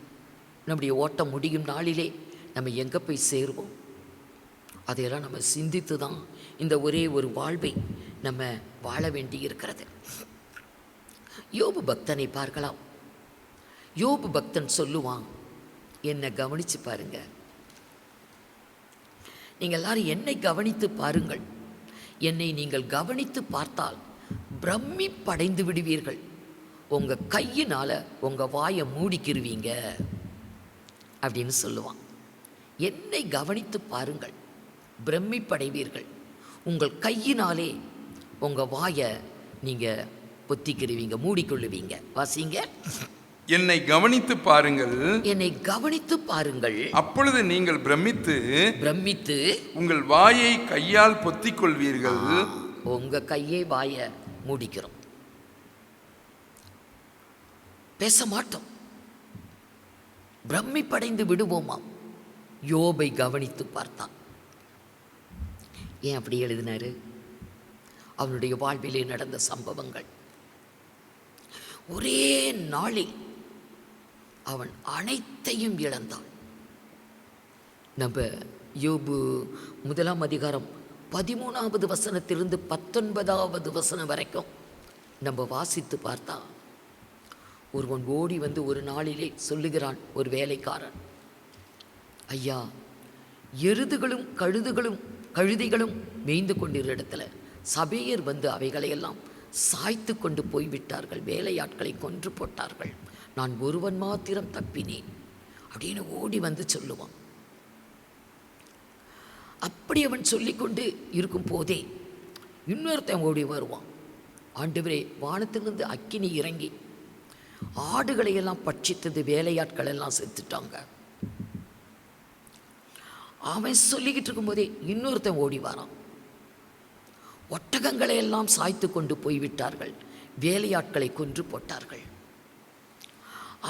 நம்முடைய ஓட்டம் முடியும் நாளிலே நம்ம எங்கே போய் சேருவோம்? அதையெல்லாம் நம்ம சிந்தித்து தான் இந்த ஒரே ஒரு வாழ்வை நம்ம வாழ வேண்டி இருக்கிறது. யோபு பக்தனை பார்க்கலாம். யோபு பக்தன் சொல்லுவான், என்னை கவனித்து பாருங்க, நீங்கள் எல்லாரும் என்னை கவனித்து பாருங்கள், என்னை நீங்கள் கவனித்து பார்த்தால் பிரமிப்படைந்து விடுவீர்கள், உங்கள் கையினால் உங்கள் வாயை மூடிக்கிருவீங்க அப்படின்னு சொல்லுவான். என்னை கவனித்து பாருங்கள், பிரமிப்படைவீர்கள், உங்கள் கையினாலே உங்கள் வாயை நீங்கள் பொத்திக்கிருவீங்க, மூடிக்கொள்ளுவீங்க. வாசிங்க. என்னை கவனித்து பாருங்கள், என்னை கவனித்து பாருங்கள், அப்பொழுது நீங்கள் பிரமித்து உங்கள் வாயை கையால் பொத்திக் கொள்வீர்கள். உங்க கையை வாயை மூடிக்கிறோம், பேச மாட்டோம், பிரமிப்படைந்து விடுவோமா? யோபை கவனித்து பார்த்தான். ஏன் அப்படி எழுதினாரு? அவனுடைய வாழ்விலே நடந்த சம்பவங்கள். ஒரே நாளில் அவன் அனைத்தையும் இழந்தான். நம்ம யோபு 1 அதிகாரம் 13வது வசனத்திலிருந்து 19வது வசனம் வரைக்கும் நம்ம வாசித்து பார்த்தா, ஒருவன் ஓடி வந்து ஒரு நாளிலே சொல்லுகிறான், ஒரு வேலைக்காரன், ஐயா, எருதுகளும் கழுதைகளும் மேய்ந்து கொண்டிருந்த இடத்துல சபையர் வந்து அவைகளையெல்லாம் சாய்த்து கொண்டு போய்விட்டார்கள், வேலையாட்களை கொன்று போட்டார்கள், நான் ஒருவன் மாத்திரம் தப்பினேன் அப்படின்னு ஓடி வந்து சொல்லுவான். அப்படி அவன் சொல்லிக்கொண்டு இருக்கும் போதே இன்னொருத்தன் ஓடி வருவான், ஆண்டவரே, வானத்திலிருந்து அக்கினி இறங்கி ஆடுகளையெல்லாம் பட்சித்தது, வேலையாட்கள் எல்லாம் செத்துட்டாங்க. அவன் சொல்லிக்கிட்டு இருக்கும்போதே இன்னொருத்தன் ஓடி வரான், ஒட்டகங்களை எல்லாம் சாய்த்து கொண்டு போய்விட்டார்கள், வேலையாட்களை கொன்று போட்டார்கள்.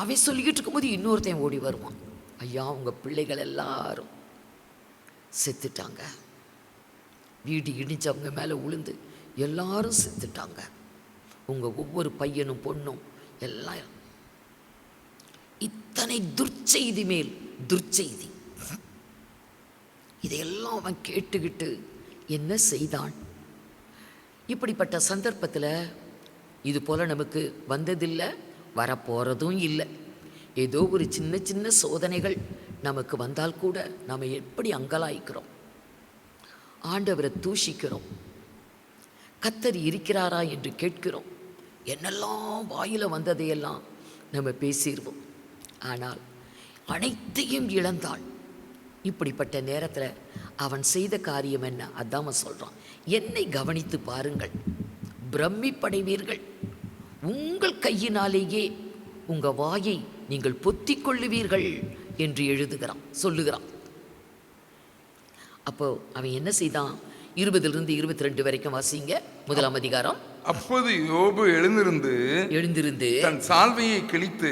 அவன் சொல்லிக்கிட்டு இருக்கும்போது இன்னொருத்தன் ஓடி வருவான், ஐயா, உங்கள் பிள்ளைகள் எல்லாரும் செத்துட்டாங்க, வீடு இடிஞ்சு அவங்க மேலே உளுந்து எல்லாரும் செத்துட்டாங்க, உங்கள் ஒவ்வொரு பையனும் பொண்ணும் எல்லாம். இத்தனை துர்ச்செய்தி மேல் துர்ச்செய்தி. இதையெல்லாம் அவன் கேட்டுக்கிட்டு என்ன செய்தான்? இப்படிப்பட்ட சந்தர்ப்பத்தில் இது போல் நமக்கு வந்ததில்லை, வரப்போகிறதும் இல்லை. ஏதோ ஒரு சின்ன சின்ன சோதனைகள் நமக்கு வந்தால் கூட நாம் எப்படி அங்கலாய்க்கிறோம், ஆண்டவரை தூஷிக்கிறோம், கர்த்தர் இருக்கிறாரா என்று கேட்கிறோம், என்னெல்லாம் வாயில் வந்ததையெல்லாம் நம்ம பேசிடுவோம். ஆனால் அனைத்தையும் இழந்தாள். இப்படிப்பட்ட நேரத்தில் அவன் செய்த காரியம் என்ன? அதாம சொல்கிறான், என்னை கவனித்து பாருங்கள், பிரமிப்படைவீர்கள், உங்கள் கையினாலேயே உங்கள் வாயை நீங்கள் பொத்திக் கொள்ளுவீர்கள் என்று சொல்லுகிறான். அப்போ அவன் என்ன செய்தான்? 20லிருந்து 22 வரைக்கும் வாசிங்க. 1 அதிகாரம். அப்போது யோபு எழுந்திருந்து தன் சால்வையை கிழித்து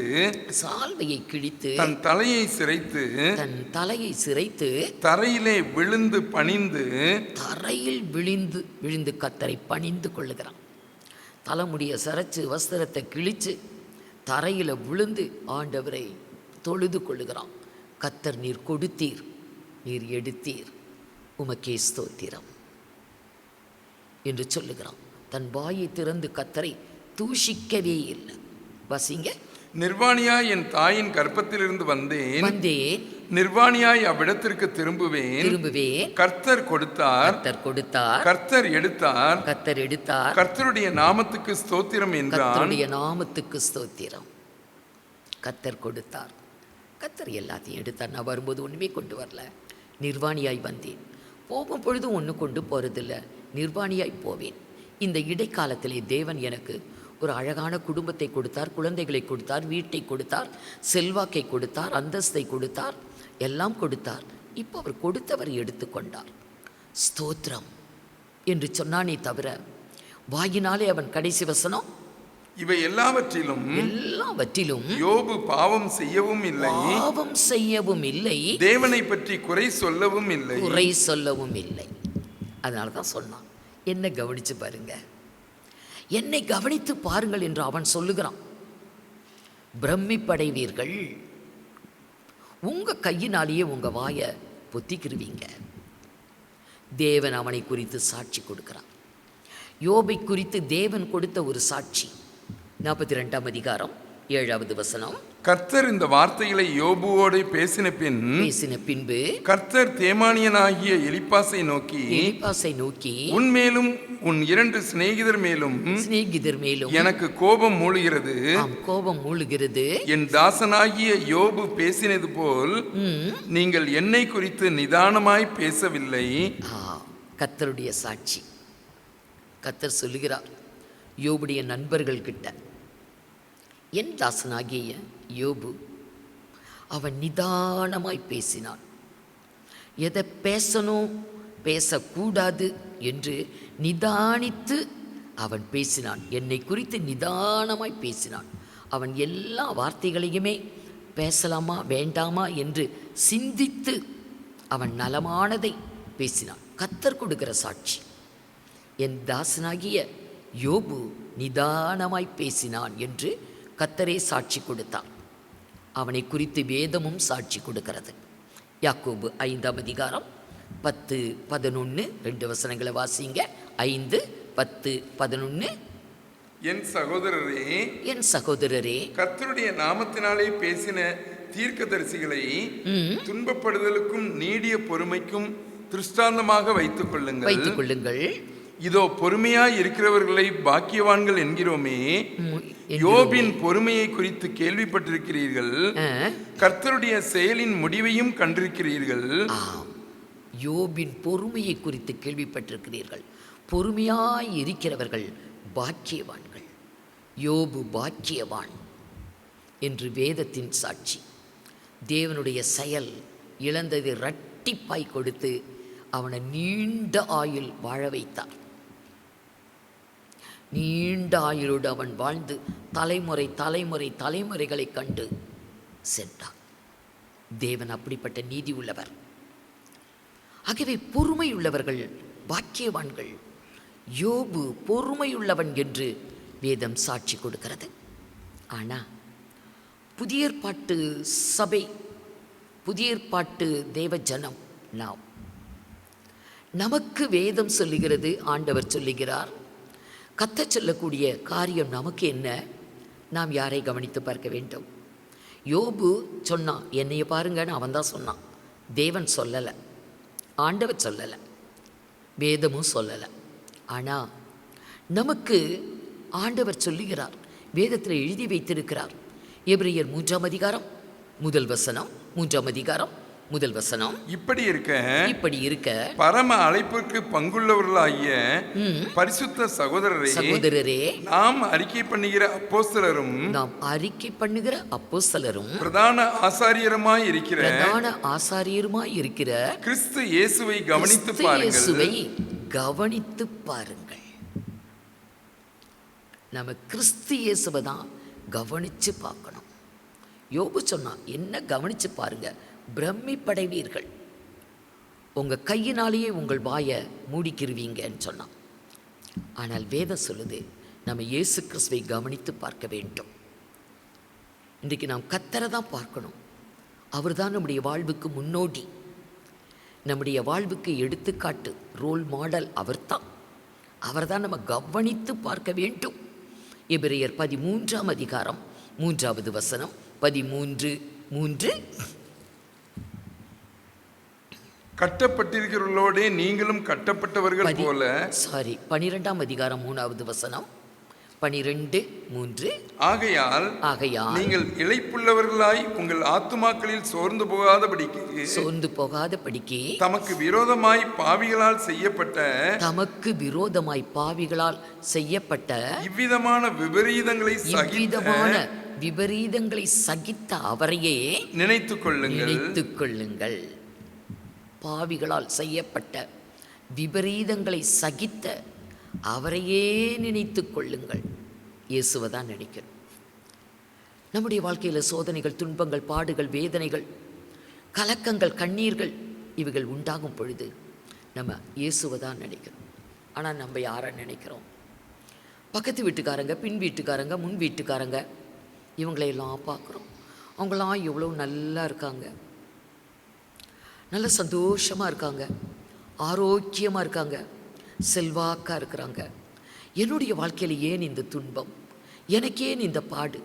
தன் தலையை சிரைத்து தரையிலே விழுந்து கர்த்தரை பணிந்து கொள்ளுகிறான். தலைமுடிய சரைச்சு வஸ்திரத்தை கிழிச்சு தரையில் விழுந்து ஆண்டவரை தொழுது கொள்ளுகிறான். கர்த்தர், நீர் கொடுத்தீர், நீர் எடுத்தீர், உமக்கே ஸ்தோத்திரம் என்று சொல்லுகிறான். தன் வாயை திறந்து கர்த்தரை தூஷிக்கவே இல்லை. வாசிங்க. நிர்வாணியாய் என் தாயின் கர்ப்பத்திலிருந்து வந்தேன். நிர்வாணியாய் அவ்விடத்திற்கு திரும்புவேன். கர்த்தர் கொடுத்தார், கர்த்தர் எடுத்தார், கர்த்தருடைய நாமத்துக்கு ஸ்தோத்திரம் என்றான். நாமத்துக்கு ஸ்தோத்திரம். கர்த்தர் கொடுத்தார், கர்த்தர் எல்லாத்தையும் எடுத்தார். நான் வரும்போது ஒன்றுமே கொண்டு வரல, நிர்வாணியாய் வந்தேன். போகும் பொழுது ஒன்றும் கொண்டு போகிறதில்ல, நிர்வாணியாய் போவேன். இந்த இடைக்காலத்திலே தேவன் எனக்கு ஒரு அழகான குடும்பத்தை கொடுத்தார், குழந்தைகளை கொடுத்தார், வீட்டை கொடுத்தார், செல்வாக்கை கொடுத்தார், அந்தஸ்தை கொடுத்தார், எல்லாம் கொடுத்தார். இப்போ அவர் கொடுத்தவர் எடுத்துக்கொண்டார். ஸ்தோத்திரம் என்று சொன்னானே தவிர வாயினாலே அவன் கடைசி வசனம் இவை எல்லாவற்றிலும் யோபு பாவம் செய்யவும் இல்லை, தேவனை பற்றி குறை சொல்லவும் இல்லை. அதனால தான் சொன்னான், என்ன கவனிச்சு பாருங்க, என்னை கவனித்து பாருங்கள் என்று அவன் சொல்லுகிறான். பிரமிப்படைவீர்கள், உங்க கையினாலேயே உங்க வாயை பொத்திக்கிருவீங்க. தேவன் அவனை குறித்து சாட்சி கொடுக்கிறான். யோபை குறித்து தேவன் கொடுத்த ஒரு சாட்சி. 42ஆம் அதிகாரம் 7வது வசனம். கர்த்தர் இந்த வார்த்தைகளை யோபுவோடு பேசின பின்பு கர்த்தர் தேமானியனாகிய எலிப்பாசை நோக்கி உன்மேலும் உன் 2 சிநேகிதர் மேலும் எனக்கு கோபம் மூளுகிறது. என் தாசனாகிய யோபு பேசினது போல் நீங்கள் என்னை குறித்து நிதானமாய் பேசவில்லை. கர்த்தருடைய சாட்சி. கர்த்தர் சொல்லுகிறார் யோபுடைய நண்பர்கள் கிட்ட, என் தாசனாகிய யோபு அவன் நிதானமாய் பேசினான். எதை பேசணும் பேசக்கூடாது என்று நிதானித்து அவன் பேசினான். என்னை குறித்து நிதானமாய் பேசினான். அவன் எல்லா வார்த்தைகளையுமே பேசலாமா வேண்டாமா என்று சிந்தித்து அவன் நலமானதை பேசினான். கர்த்தர் கொடுக்கிற சாட்சி. என் தாசனாகிய யோபு நிதானமாய் பேசினான் என்று கர்த்தரே சாட்சி கொடுத்தார். அவனை குறித்து வேதமும் சாட்சி கொடுக்கிறது. யாக்கோபு 5ஆம் அதிகாரம் 10, 11 2 வசனங்களை வாசிங்க. 5, 10, 11. என் சகோதரரே கர்த்தருடைய நாமத்தினாலே பேசின தீர்க்கதரிசிகளை துன்பப்படுதலுக்கும் நீடிய பொறுமைக்கும் திருஷ்டாந்தமாக வைத்துக் கொள்ளுங்கள். இதோ பொறுமையாய் இருக்கிறவர்களை பாக்கியவான்கள் என்கிறோமே. யோபின் பொறுமையை குறித்து கேள்விப்பட்டிருக்கிறீர்கள், கர்த்தருடைய செயலின் முடிவையும் கண்டிருக்கிறீர்கள். யோபின் பொறுமையை குறித்து கேள்விப்பட்டிருக்கிறீர்கள். பொறுமையாய் இருக்கிறவர்கள் பாக்கியவான்கள். யோபு பாக்கியவான் என்று வேதத்தின் சாட்சி. தேவனுடைய செயல் இழந்ததை இரட்டிப்பாய் கொடுத்து அவனை நீண்ட ஆயுள் வாழ வைத்தார். நீண்ட ஆயுளோடு அவன் வாழ்ந்து தலைமுறைகளை கண்டு சென்றான். தேவன் அப்படிப்பட்ட நீதி உள்ளவர். ஆகவே பொறுமை உள்ளவர்கள் பாக்கியவான்கள். யோபு பொறுமையுள்ளவன் என்று வேதம் சாட்சி கொடுக்கிறது. ஆனால் புதிய ஏற்பாட்டு சபை, புதிய ஏற்பாட்டு தேவ ஜனம், நமக்கு வேதம் சொல்லுகிறது, ஆண்டவர் சொல்லுகிறார். கர்த்தர் சொல்லக்கூடிய காரியம் நமக்கு என்ன? நாம் யாரை கவனித்து பார்க்க வேண்டும்? யோபு சொன்னான், என்னைய பாருங்கன்னு அவன் தான் சொன்னான். தேவன் சொல்லலை, ஆண்டவர் சொல்லலை, வேதமும் சொல்லலை. ஆனால் நமக்கு ஆண்டவர் சொல்லுகிறார், வேதத்தில் எழுதி வைத்திருக்கிறார். எபிரேயர் 3ஆம் அதிகாரம் 1 வசனம், 3ஆம் அதிகாரம் 1 வசனம். இப்படி இருக்க பரம அழைப்புக்கு பங்குள்ளவர்களாகிய பரிசுத்த சகோதரரே, நாம் அறிக்கை பண்ணுகிற அப்போஸ்தலரும் பிரதான ஆசாரியருமாய் இருக்கிற கிறிஸ்து இயேசுவை கவனித்து பாருங்கள். நம்ம கிறிஸ்து இயேசுவை தான் கவனிச்சு பார்க்கணும். யோபு சொன்னா, என்ன கவனிச்சு பாருங்க, பிரமிப்படைவீர்கள், உங்கள் கையினாலேயே உங்கள் வாயை மூடிக்கிருவீங்கன்னு சொன்னான். ஆனால் வேதம் சொல்லுது, நம்ம இயேசு கிறிஸ்துவை கவனித்து பார்க்க வேண்டும். இன்றைக்கு நாம் கர்த்தரை தான் பார்க்கணும். அவர் தான் நம்முடைய வாழ்வுக்கு முன்னோடி, நம்முடைய வாழ்வுக்கு எடுத்துக்காட்டு, ரோல் மாடல். அவர் தான் நம்ம கவனித்து பார்க்க வேண்டும். எபிரேயர் 13ஆம் அதிகாரம் 3வது வசனம் 13:3. கட்டப்பட்டிருக்கிறவர்களோடே நீங்களும் கட்டப்பட்டவர்கள் போல. 12ஆம் அதிகாரம் 3வது வசனம் 12:3. ஆகையால் நீங்கள் இளைப்புள்ளவர்களாய் உங்கள் ஆத்துமாக்களில் சோர்ந்து போகாதபடிக்கு தமக்கு விரோதமாய் பாவிகளால் செய்யப்பட்ட இவ்விதமான விபரீதங்களை சகித்த அவரையே நினைத்துக் கொள்ளுங்கள். பாவிகளால் செய்யப்பட்ட விபரீதங்களை சகித்த அவரையே நினைத்து கொள்ளுங்கள். இயேசுவை தான் நினைக்கணும். நம்முடைய வாழ்க்கையில் சோதனைகள், துன்பங்கள், பாடுகள், வேதனைகள், கலக்கங்கள், கண்ணீர்கள் இவைகள் உண்டாகும் பொழுது நம்ம இயேசுவை தான் நினைக்கணும். ஆனால் நம்ம யாரை நினைக்கிறோம்? பக்கத்து வீட்டுக்காரங்க, பின் வீட்டுக்காரங்க, முன் வீட்டுக்காரங்க இவங்களையெல்லாம் பார்க்குறோம். அவங்களாம் எவ்வளோ நல்லா இருக்காங்க, நல்ல சந்தோஷமாக இருக்காங்க, ஆரோக்கியமாக இருக்காங்க, செல்வாக்காக இருக்கிறாங்க. என்னுடைய வாழ்க்கையில் ஏன் இந்த துன்பம், எனக்கேன் இந்த பாடு,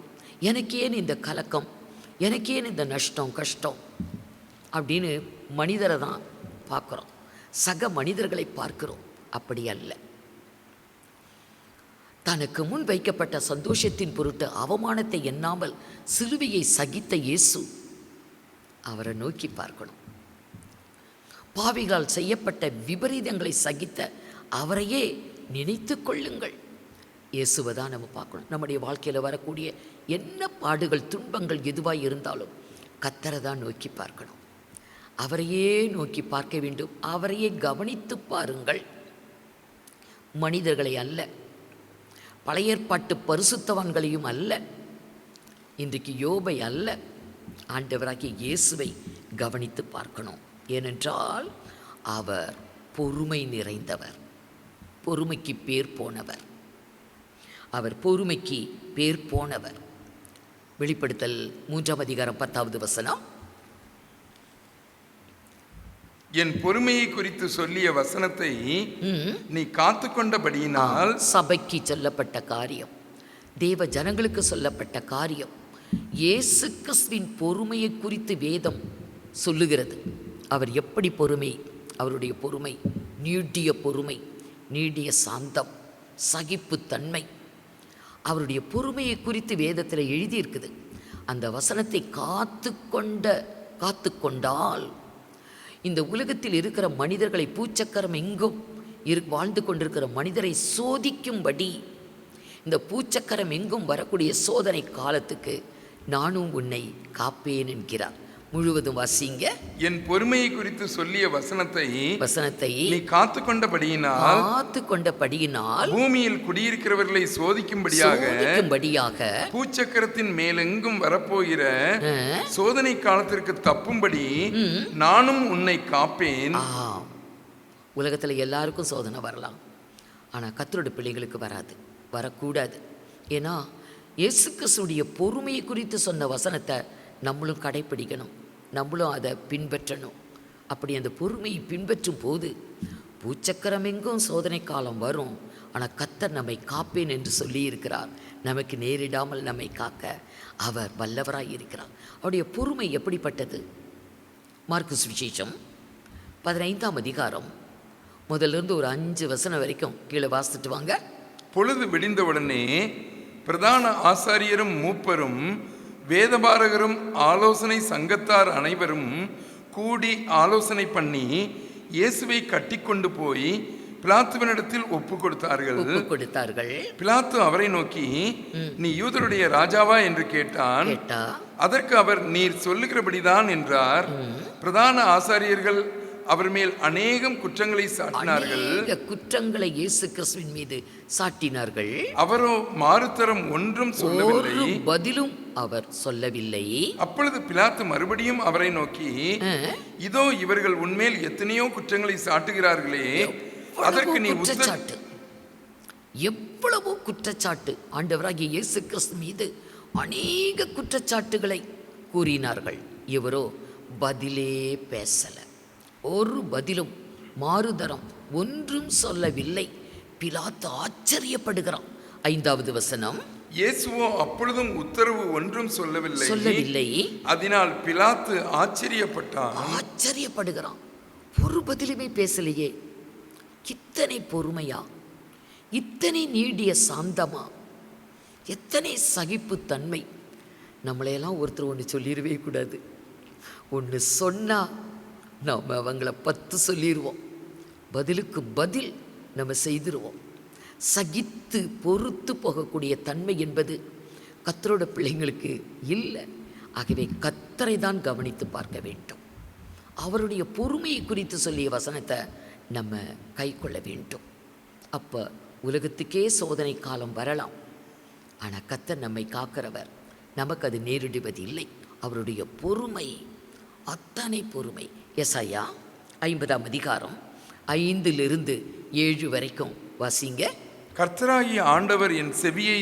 எனக்கேன் இந்த கலக்கம், எனக்கேன் இந்த நஷ்டம் கஷ்டம் அப்படின்னு மனிதரை தான் பார்க்குறோம், சக மனிதர்களை பார்க்கிறோம். அப்படி அல்ல. தனக்கு முன் வைக்கப்பட்ட சந்தோஷத்தின் பொருட்டு அவமானத்தை எண்ணாமல் சிலுவையை சகித்த இயேசு, அவரை நோக்கி பார்க்கணும். பாவிகளால் செய்யப்பட்ட விபரீதங்களை சகித்த அவரையே நினைத்து கொள்ளுங்கள். இயேசுவை தான் நம்ம பார்க்கணும். நம்முடைய வாழ்க்கையில் வரக்கூடிய என்ன பாடுகள், துன்பங்கள் எதுவாக இருந்தாலும் கர்த்தரை தான் நோக்கி பார்க்கணும். அவரையே நோக்கி பார்க்க வேண்டும். அவரையே கவனித்து பாருங்கள். மனிதர்களை அல்ல, பழைய ஏற்பாட்டு பரிசுத்தவான்களையும் அல்ல, இன்றைக்கு யோபை அல்ல, ஆண்டவராகிய இயேசுவை கவனித்து பார்க்கணும். ஏனென்றால் அவர் பொறுமை நிறைந்தவர், பொறுமைக்கு பேர் போனவர். அவர் பொறுமைக்கு பேர் போனவர். வெளிப்படுத்தல் 3ஆம் அதிகாரம் 10வது வசனம். என் பொறுமையை குறித்து சொல்லிய வசனத்தை நீ காத்து கொண்டபடியினால். சபைக்கு சொல்லப்பட்ட காரியம், தேவ ஜனங்களுக்கு சொல்லப்பட்ட காரியம், இயேசு கிறிஸ்துவின் பொறுமையை குறித்து வேதம் சொல்லுகிறது. அவர் எப்படி பொறுமை, அவருடைய பொறுமை நீடிய பொறுமை, நீடிய சாந்தம், சகிப்புத்தன்மை, அவருடைய பொறுமையை குறித்து வேதத்தில் எழுதியிருக்குது. அந்த வசனத்தை காத்து கொண்டால் இந்த உலகத்தில் இருக்கிற மனிதர்களை, பூச்சக்கரம் எங்கும் வாழ்ந்து கொண்டிருக்கிற மனிதரை சோதிக்கும்படி, இந்த பூச்சக்கரம் எங்கும் வரக்கூடிய சோதனை காலத்துக்கு நானும் உன்னை காப்பேன் என்கிறார். முழுவதும் வாசிங்க. என் பொறுமையை குறித்து சொல்லிய வசனத்தை நீ காத்து கொண்டபடியினால் பூமியில் குடியிருக்கிறவர்களை சோதிக்கும்படியாக பூச்சக்கரத்தின் மேலெங்கும் வரப்போகிற சோதனை காலத்திற்கு தப்பும்படி நானும் உன்னை காப்பேன். உலகத்தில் எல்லாருக்கும் சோதனை வரலாம், ஆனால் கர்த்தருடைய பிள்ளைகளுக்கு வராது, வரக்கூடாது. ஏன்னா இயேசு கிறிஸ்துவுடைய பொறுமையை குறித்து சொன்ன வசனத்தை நம்மளும் கடைப்பிடிக்கணும், நம்மளும் அதை பின்பற்றணும். அப்படி அந்த பொறுமையை பின்பற்றும் போது பூச்சக்கரம் எங்கும் சோதனை காலம் வரும், ஆனால் கர்த்தர் நம்மை காப்பேன் என்று சொல்லியிருக்கிறார். நமக்கு நேரிடாமல் நம்மை காக்க அவர் வல்லவராய் இருக்கிறார். அவருடைய பொறுமை எப்படிப்பட்டது? மார்க்கு சுவிசேஷம் 15ஆம் அதிகாரம் முதலிருந்து ஒரு 5 வசனம் வரைக்கும் கீழே வாசிட்டு வாங்க. பொழுது விடிந்தவுடனே பிரதான ஆசாரியரும் மூப்பரும் வேதபாரகரும் ஆலோசனை சங்கத்தார் அனைவரும் கூடி ஆலோசனை பண்ணி இயேசுவை கட்டி கொண்டு போய் பிலாத்துவினிடத்தில் ஒப்பு கொடுத்தார்கள். பிலாத்து அவரை நோக்கி, நீ யூதருடைய ராஜாவா என்று கேட்டான். அதற்கு அவர், நீர் சொல்லுகிறபடிதான் என்றார். பிரதான ஆசாரியர்கள் அவர் மேல் அநேகம் குற்றங்களை சாட்டினார்கள். குற்றங்களை இயேசு கிறிஸ்துவின் மீது சாட்டினார்கள். அவரோ மாறுத்தரம் ஒன்றும் சொல்லவில்லை, பதிலும் அவர் சொல்லவில்லை. அப்பொழுது பிலாத்து மறுபடியும் அவரை நோக்கி, இதோ இவர்கள் உன்மேல் எத்தனையோ குற்றங்களை சாட்டுகிறார்களே, அதற்கு நீ குற்றச்சாட்டு, எவ்வளவோ குற்றச்சாட்டு. ஆண்டவராகிய இயேசு கிறிஸ்து மீது அநேக குற்றச்சாட்டுகளை கூறினார்கள். இவரோ பதிலே பேசல, ஒரு பதிலும் மாறுதரம் ஒன்றும் சொல்லவில்லை. பிலாத்து ஆச்சரியப்படுகிறான். 5வது வசனம். இயேசுவோ அப்பொழுதும் உத்தரவு ஒன்றும் சொல்லவில்லை. அதனால் பிலாத்து ஆச்சரியப்படுகிறான். ஒரு பதிலுமே பேசலையே. இத்தனை பொறுமையா, இத்தனை நீடிய சாந்தமா, எத்தனை சகிப்புத்தன்மை. நம்மளையெல்லாம் ஒருத்தர் ஒன்று சொல்லிடவே கூடாது. ஒன்று சொன்னால் நம்ம அவங்கள 10 சொல்லிடுவோம். பதிலுக்கு பதில் நம்ம செய்திருவோம். சகித்து பொறுத்து போகக்கூடிய தன்மை என்பது கர்த்தரோட பிள்ளைங்களுக்கு இல்லை. ஆகவே கர்த்தரை தான் கவனித்து பார்க்க வேண்டும். அவருடைய பொறுமையை குறித்து சொல்லிய வசனத்தை நம்ம கை கொள்ள வேண்டும். அப்போ உலகத்துக்கே சோதனை காலம் வரலாம். ஆனால் கர்த்தர் நம்மை காக்கிறவர். நமக்கு அது நேரிடுவது இல்லை. அவருடைய பொறுமை அத்தனை பொறுமை. எசாயா 50ஆம் அதிகாரம் 5-7 வரைக்கும் வாசிங்க. கர்த்தராகிய ஆண்டவர் என் செவியை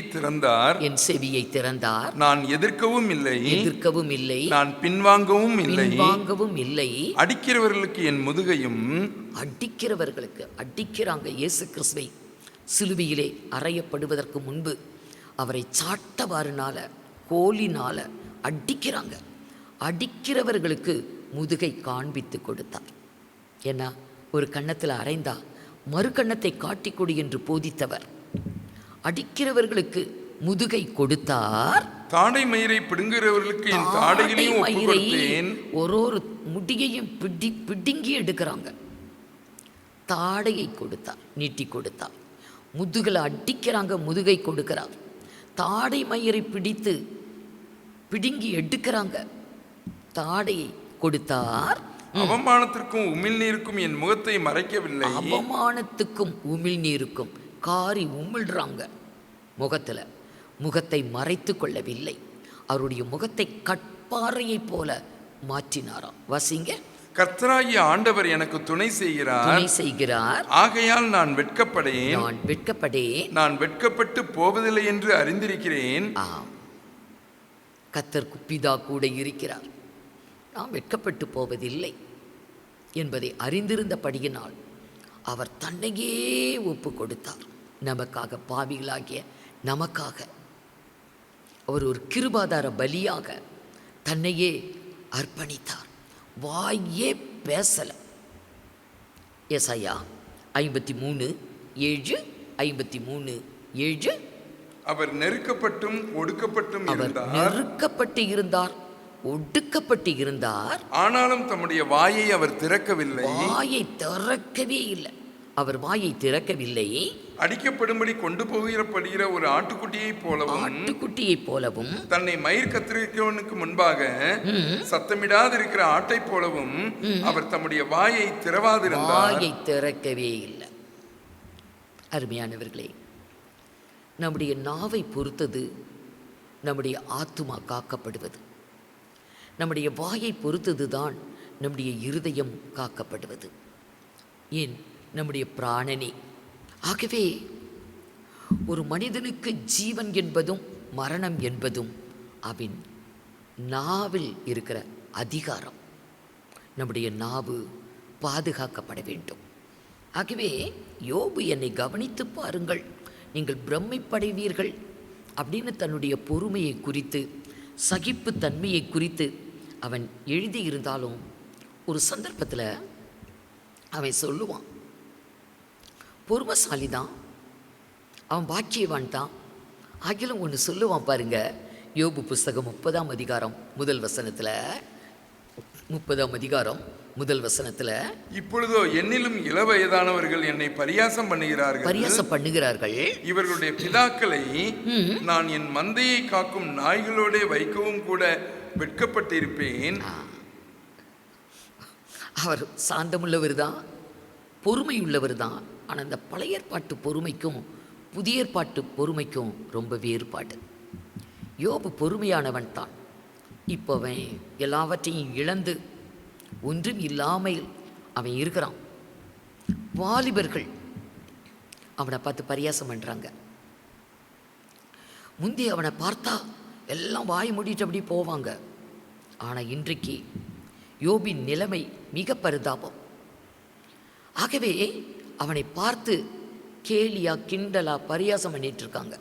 திறந்தார். நான் எதிர்க்கவும் இல்லை, நான் பின்வாங்கவும் இல்லை. அடிக்கிறவர்களுக்கு என் முதுகையும். அடிக்கிறாங்க. இயேசு கிறிஸ்துவை சிலுவையிலே அறையப்படுவதற்கு முன்பு அவரை சாட்டவாறுனால, கோலினால அடிக்கிறாங்க. அடிக்கிறவர்களுக்கு முதுகை காண்பித்து கொடுத்தார். ஏன்னா ஒரு கன்னத்தில் அறைந்தா மறு கன்னத்தை காட்டிக்கொடு என்று போதித்தவர். அடிக்கிறவர்களுக்கு முதுகை கொடுத்தார். தாடை மயிரை பிடுங்குகிறவர்களுக்கு என் தாடைகளையும் ஒப்புக் கொடுத்தேன். ஒரு முடியையும் பிடுங்கி எடுக்கிறாங்க. தாடையை கொடுத்தார், நீட்டி கொடுத்தார். முதுகில் அடிக்கிறாங்க, முதுகை கொடுக்கிறார். தாடை மயிரை பிடுங்கி எடுக்கிறாங்க, தாடையை கொடுத்தார். அவமானத்திற்கும் உமிழ்நீருக்கும் என் முகத்தை மறைக்கவில்லை. அவமானத்துக்கும் உமிழ்நீருக்கும் காரி உமிழ்றாங்க. முகத்தை மறைத்து கொள்ளவில்லை. அவருடைய முகத்தை கட்பாறையை போல மாற்றினாராம். வாசிங்க. கர்த்தராகிய ஆண்டவர் எனக்கு துணை செய்கிறார். ஆகையால் நான் வெட்கப்படேன். நான் வெட்கப்பட்டு போவதில்லை என்று அறிந்திருக்கிறேன். கர்த்தர் பிதா கூட இருக்கிறார். நாம் வெட்கப்பட்டு போவதில்லை என்பதை அறிந்திருந்தபடியினால் அவர் தன்னையே ஒப்பு கொடுத்தார். நமக்காக, பாவிகளாகிய நமக்காக அவர் ஒரு கிருபாதார பலியாக தன்னையே அர்ப்பணித்தார். வாயே பேசல. எசாயா 53:7 அவர் நெருக்கப்பட்டும் ஒடுக்கப்பட்டும் இருந்தார், ஒடுக்கப்பட்டு இருந்தார். ஆனாலும் தம்முடைய வாயை அவர் திறக்கவில்லை. திறக்கவே இல்லை. அவர் வாயை திறக்கவில்லை. அடிக்கப்படும்படி கொண்டு போகிறப்படுகிற ஒரு ஆட்டுக்குட்டியை போலவும் தன்னை மயிர் கத்திரிக்கிறவனுக்கு முன்பாக சத்தமிடாதிருக்கிற ஆட்டை போலவும் அவர் தம்முடைய வாயை திறக்கவே இல்லை. அருமையானவர்களே, நம்முடைய நாவை பொறுத்தது நம்முடைய ஆத்துமா காக்கப்படுவது. நம்முடைய வாயை பொறுத்தது தான் நம்முடைய இருதயம் காக்கப்படுவது. ஏன், நம்முடைய பிராணனே. ஆகவே ஒரு மனிதனுக்கு ஜீவன் என்பதும் மரணம் என்பதும் அவன் நாவில் இருக்கிற அதிகாரம். நம்முடைய நாவு பாதுகாக்கப்பட வேண்டும். ஆகவே யோபு, என்னை கவனித்து பாருங்கள், நீங்கள் பிரமிப்படைவீர்கள் அப்படின்னு தன்னுடைய பொறுமையை குறித்து, சகிப்பு தன்மையை குறித்து அவன் எழுதியிருந்தாலும் ஒரு சந்தர்ப்பத்தில் அவன் சொல்லுவான், பொறுமைசாலி தான், அவன் பாக்கியவான் தான். ஆகிலும் ஒன்று சொல்லுவான் பாருங்க. யோபு புஸ்தகம் 30ஆம் அதிகாரம் முதல் வசனத்தில், இப்பொழுதோ என்னிலும் இளவயதானவர்கள் என்னை பரியாசம் பண்ணுகிறார்கள். இவர்களுடைய பிதாக்களை நான் என் மந்தையை காக்கும் நாய்களோட வைக்கவும் கூட வெட்கப்பட்டிருப்பேன். அவர் சாந்தமுள்ளவர் தான், பொறுமையுள்ளவர் தான். ஆனால் அந்த பழைய ஏற்பாட்டு பொறுமைக்கும் புதிய ஏற்பாட்டு பொறுமைக்கும் ரொம்ப வேறுபாடு. யோபு பொறுமையானவன் தான். இப்போ அவன் எல்லாவற்றையும் இழந்து ஒன்றும் இல்லாமல் அவன் இருக்கிறான். வாலிபர்கள் அவனை பார்த்து பரியாசம் பண்ணுறாங்க. முந்தி அவனை பார்த்தா எல்லாம் வாய் மூடிட்டு அப்படி போவாங்க. ஆனால் இன்றைக்கு யோபின் நிலைமை மிக பரிதாபம். ஆகவே அவனை பார்த்து கேலியா, கிண்டலா, பரியாசம் பண்ணிட்டு இருக்காங்க.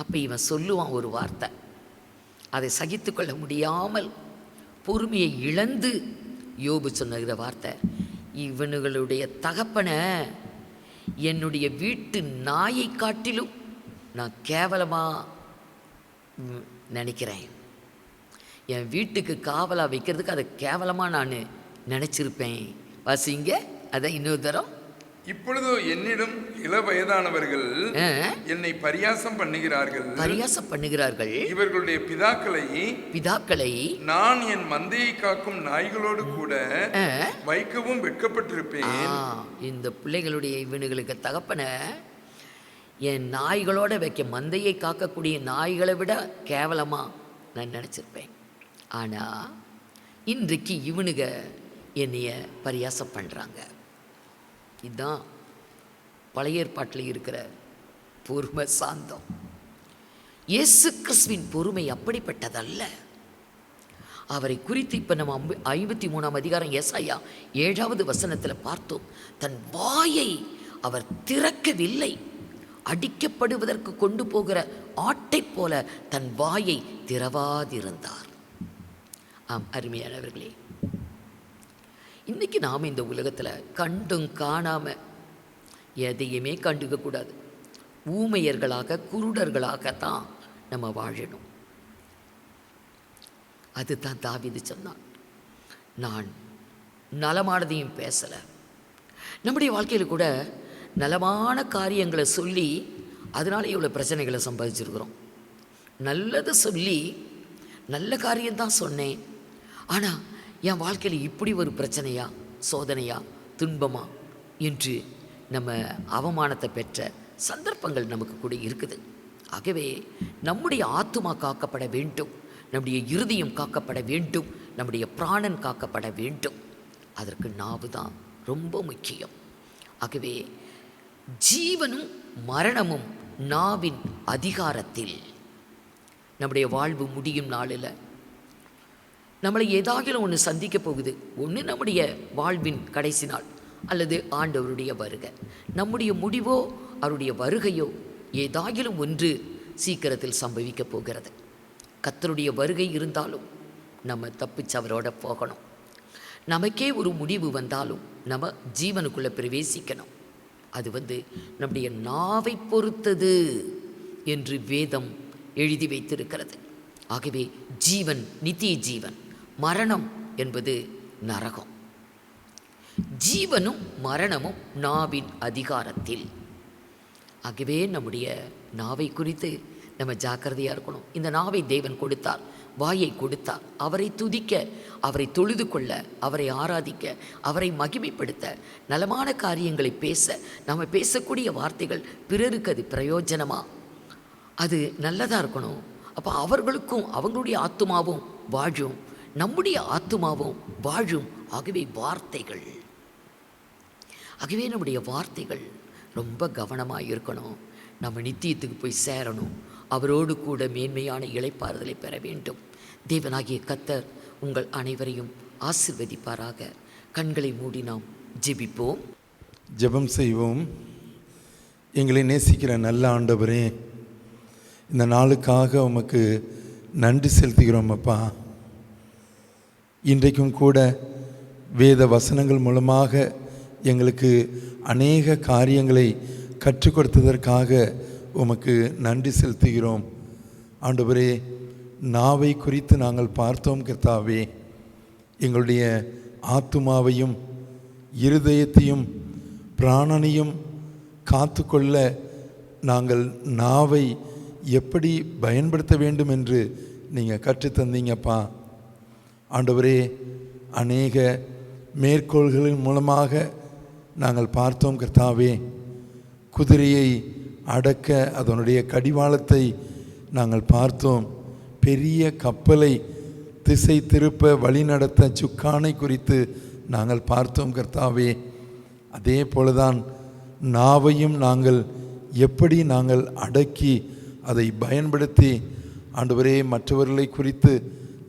அப்போ இவன் சொல்லுவான் ஒரு வார்த்தை, அதை சகித்து கொள்ள முடியாமல் பொறுமையை இழந்து யோபு சொன்ன வார்த்தை, இவனுங்களுடைய தகப்பனை என்னுடைய வீட்டு நாயை காட்டிலும் நான் கேவலமாக நினைக்கிறேன். என் வீட்டுக்கு காவலாக வைக்கிறதுக்கு அதை கேவலமாக நான் நினச்சிருப்பேன். வாசிங்க அதை இன்னொரு தரம். இப்பொழுதோ என்னிடம் இள வயதானவர்கள் என்னை பரியாசம் பண்ணுகிறார்கள். இவர்களுடைய பிதாக்களை நான் என் மந்தையை காக்கும் நாய்களோடு கூட வைக்கவும் வெட்கப்பட்டிருப்பேன். இந்த பிள்ளைகளுடைய இவனுங்களுக்கு தகப்பன என் நாய்களோட வைக்க, மந்தையை காக்கக்கூடிய நாய்களை விட கேவலமா நான் நினச்சிருப்பேன். ஆனால் இன்றைக்கு இவனுங்க என்னைய பரியாசம் பண்ணுறாங்க. இதுதான் பழைய ஏற்பாட்டில் இருக்கிற பொறுமை, சாந்தம். இயேசு கிறிஸ்துவின் பொறுமை அப்படிப்பட்டதல்ல. அவரை குறித்து இப்போ நம்ம 53ஆம் அதிகாரம் ஏசாயா 7வது வசனத்தில் பார்த்தோம். தன் வாயை அவர் திறக்கவில்லை, அடிக்கப்படுவதற்கு கொண்டு போகிற ஆட்டை போல தன் வாயை திறவாதிருந்தார். ஆம் அருமையானவர்களே, இன்றைக்கி நாம் இந்த உலகத்தில் கண்டும் காணாமல் எதையுமே கண்டுக்கக்கூடாது. ஊமையர்களாக குருடர்களாகத்தான் நம்ம வாழணும். அதுதான் தாவீது சொன்னான், நான் நலமானதையும் பேசலை. நம்முடைய வாழ்க்கையில் கூட நலமான காரியங்களை சொல்லி அதனால் இவ்வளோ பிரச்சனைகளை சம்பாதிச்சிருக்கிறோம். நல்லதை சொல்லி நல்ல காரியம்தான் சொன்னேன், ஆனால் என் வாழ்க்கையில் இப்படி ஒரு பிரச்சனையா, சோதனையா, துன்பமா என்று நம்ம அவமானத்தை பெற்ற சந்தர்ப்பங்கள் நமக்கு கூட இருக்குது. ஆகவே நம்முடைய ஆத்துமா காக்கப்பட வேண்டும், நம்முடைய இருதயம் காக்கப்பட வேண்டும், நம்முடைய பிராணன் காக்கப்பட வேண்டும். அதற்கு நாவு தான் ரொம்ப முக்கியம். ஆகவே ஜீவனும் மரணமும் நாவின் அதிகாரத்தில். நம்முடைய வாழ்வு முடியும் நாளில் நம்மளை ஏதாகிலும் ஒன்று சந்திக்க போகுது. ஒன்று நம்முடைய வாழ்வின் கடைசி நாள், அல்லது ஆண்டவருடைய வருகை. நம்முடைய முடிவோ அவருடைய வருகையோ ஏதாகிலும் ஒன்று சீக்கிரத்தில் சம்பவிக்க போகிறது. கர்த்தருடைய வருகை இருந்தாலும் நம்ம தப்பிச்சு அவரோட போகணும். நமக்கே ஒரு முடிவு வந்தாலும் நம்ம ஜீவனுக்குள்ளே பிரவேசிக்கணும். அது நம்முடைய நாவை பொறுத்தது என்று வேதம் எழுதி வைத்திருக்கிறது. ஆகவே ஜீவன் நித்திய ஜீவன், மரணம் என்பது நரகம். ஜீவனும் மரணமும் நாவின் அதிகாரத்தில். ஆகவே நம்முடைய நாவை குறித்து நம்ம ஜாக்கிரதையாக இருக்கணும். இந்த நாவை தேவன் கொடுத்தார், வாயை கொடுத்தார், அவரை துதிக்க, அவரை தொழுது கொள்ள, அவரை ஆராதிக்க, அவரை மகிமைப்படுத்த, நலமான காரியங்களை பேச. நம்ம பேசக்கூடிய வார்த்தைகள் பிறருக்கு அது பிரயோஜனமாக, அது நல்லதாக இருக்கணும். அப்போ அவர்களுக்கும் அவங்களுடைய ஆத்துமாவும் வாழும், நம்முடைய ஆத்துமாவும் வாழும். ஆகவே வார்த்தைகள், ஆகவே நம்முடைய வார்த்தைகள் ரொம்ப கவனமாக இருக்கணும். நம்ம நித்தியத்துக்கு போய் சேரணும், அவரோடு கூட மேன்மையான இளைப்பாறுதலை பெற வேண்டும். தேவனாகிய கர்த்தர் உங்கள் அனைவரையும் ஆசீர்வதிப்பாராக. கண்களை மூடி நாம் ஜெபிப்போம். ஜெபம் செய்வோம். எங்களை நேசிக்கிற நல்ல ஆண்டவரே, இந்த நாளுக்காக உமக்கு நன்றி செலுத்துகிறோம் அப்பா. இன்றைக்கும் கூட வேத வசனங்கள் மூலமாக எங்களுக்கு அநேக காரியங்களை கற்றுக் கொடுத்ததற்காக உமக்கு நன்றி செலுத்துகிறோம் ஆண்டவரே. நாவை குறித்து நாங்கள் பார்த்தோம் கர்த்தாவே. எங்களுடைய ஆத்துமாவையும் இருதயத்தையும் பிராணனையும் காத்துக்கொள்ள நாங்கள் நாவை எப்படி பயன்படுத்த வேண்டும் என்று நீங்கள் கற்றுத்தந்தீங்கப்பா ஆண்டவரே. அநேக மேற்கோள்களின் மூலமாக நாங்கள் பார்த்தோம் கர்த்தாவே. குதிரையை அடக்க அதனுடைய கடிவாளத்தை நாங்கள் பார்த்தோம். பெரிய கப்பலை திசை திருப்ப வழிநடத்த சுக்கானை குறித்து நாங்கள் பார்த்தோம் கர்த்தாவே. அதே போலதான் நாவையும் நாங்கள் எப்படி நாங்கள் அடக்கி அதை பயன்படுத்தி ஆண்டவரே மற்றவர்களை குறித்து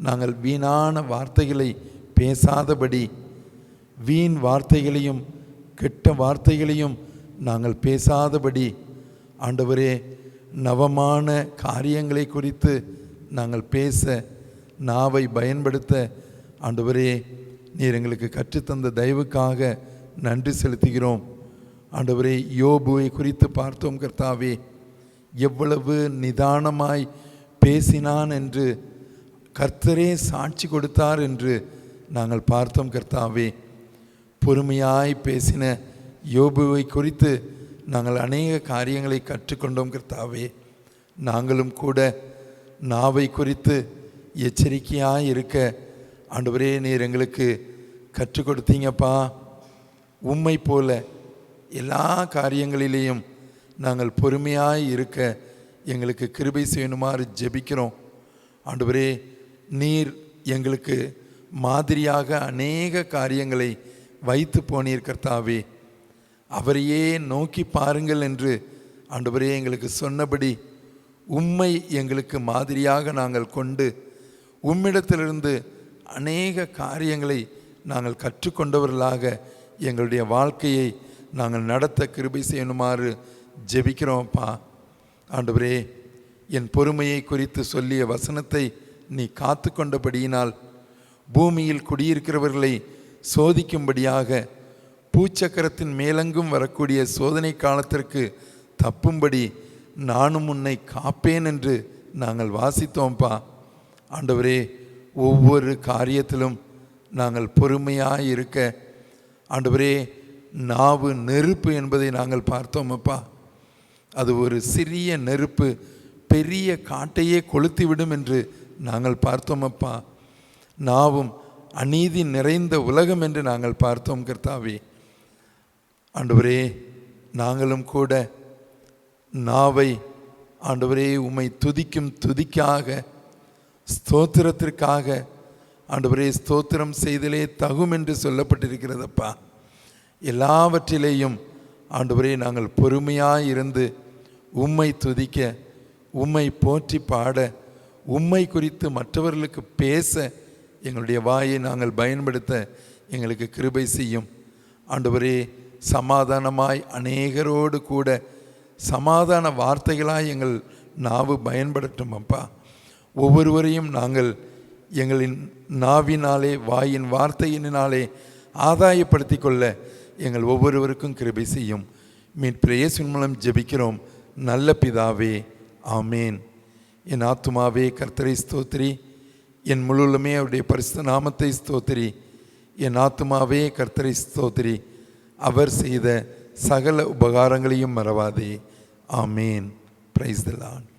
நாங்கள் வீணான வார்த்தைகளை பேசாதபடி, வீண் வார்த்தைகளையும் கெட்ட வார்த்தைகளையும் நாங்கள் பேசாதபடி ஆண்டவரே நவமான காரியங்களை குறித்து நாங்கள் பேச நாவை பயன்படுத்த ஆண்டவரே நீர் எங்களுக்கு கற்றுத்தந்த தயவுக்காக நன்றி செலுத்துகிறோம். ஆண்டவரே, யோபுவை குறித்து பார்த்தோம் கர்த்தாவே, எவ்வளவு நிதானமாய் பேசினான் என்று கர்த்தரே சாட்சி கொடுத்தார் என்று நாங்கள் பார்த்தோம் கர்த்தாவே. பொறுமையாய் பேசின யோபுவை குறித்து நாங்கள் அநேக காரியங்களை கற்றுக்கொண்டோம் கர்த்தாவே. நாங்களும் கூட நாவை குறித்து எச்சரிக்கையாய் இருக்க ஆண்டவரே நீர் எங்களுக்கு கற்றுக் கொடுத்தீங்கப்பா. உம்மை போல எல்லா காரியங்களிலேயும் நாங்கள் பொறுமையாய் இருக்க எங்களுக்கு கிருபை செய்யணுமாறு ஜெபிக்கிறோம். ஆண்டவரே, நீர் எங்களுக்கு மாதிரியாக அநேக காரியங்களை வைத்து போனீர் கர்த்தாவே. அவரையே நோக்கி பாருங்கள் என்று ஆண்டவரே எங்களுக்கு சொன்னபடி உம்மை எங்களுக்கு மாதிரியாக நாங்கள் கொண்டு உம்மிடத்திலிருந்து அநேக காரியங்களை நாங்கள் கற்றுக்கொண்டவர்களாக எங்களுடைய வாழ்க்கையை நாங்கள் நடத்த கிருபை செய்யணுமாறு ஜெபிக்கிறோம்ப்பா. ஆண்டவரே, என் பொறுமையை குறித்து சொல்லிய வசனத்தை நீ காத்து கொண்டபடியினால் பூமியில் குடியிருக்கிறவர்களை சோதிக்கும்படியாக பூச்சக்கரத்தின் மேலெங்கும் வரக்கூடிய சோதனை காலத்திற்கு தப்பும்படி நானும் உன்னை காப்பேன் என்று நாங்கள் வாசித்தோம்ப்பா. ஆண்டவரே, ஒவ்வொரு காரியத்திலும் நாங்கள் பொறுமையாக இருக்க ஆண்டவரே, நாவு நெருப்பு என்பதை நாங்கள் பார்த்தோமப்பா. அது ஒரு சிறிய நெருப்பு பெரிய காட்டையே கொளுத்திவிடும் என்று நாங்கள் பார்த்தோமப்பா. நாவும் அநீதி நிறைந்த உலகம் என்று நாங்கள் பார்த்தோம் கர்த்தாவே. ஆண்டவரே, நாங்களும் கூட நாவை ஆண்டவரே உம்மை துதிக்கும் துதிக்காக ஸ்தோத்திரத்திற்காக ஆண்டவரே ஸ்தோத்திரம் செய்தலே தகும் என்று சொல்லப்பட்டிருக்கிறதப்பா. எல்லாவற்றிலேயும் ஆண்டவரே நாங்கள் பொறுமையாக இருந்து உம்மை துதிக்க, உம்மை போற்றி பாட, உம்மை குறித்து மற்றவர்களுக்கு பேச எங்களுடைய வாயை நாங்கள் பயன்படுத்த எங்களுக்கு கிருபை செய்யும். ஆண்டவரே, சமாதானமாய் அநேகரோடு கூட சமாதான வார்த்தைகளாய் எங்கள் நாவு பயன்படட்டும் அப்பா. ஒவ்வொருவரையும் நாங்கள் எங்களின் நாவினாலே வாயின் வார்த்தையினாலே ஆதாயப்படுத்தி கொள்ள எங்கள் ஒவ்வொருவருக்கும் கிருபை செய்யும். மீட்பர் இயேசுவின் மூலம் ஜெபிக்கிறோம் நல்ல பிதாவே, ஆமேன். என் ஆத்துமாவே கர்த்தரை ஸ்தோத்திரி, என் முழுவதுமே அவருடைய பரிசுத்த நாமத்தை ஸ்தோத்திரி. என் ஆத்துமாவே கர்த்தரை ஸ்தோத்திரி, அவர் செய்த சகல உபகாரங்களையும் மறவாதே. ஆமேன். Praise the Lord.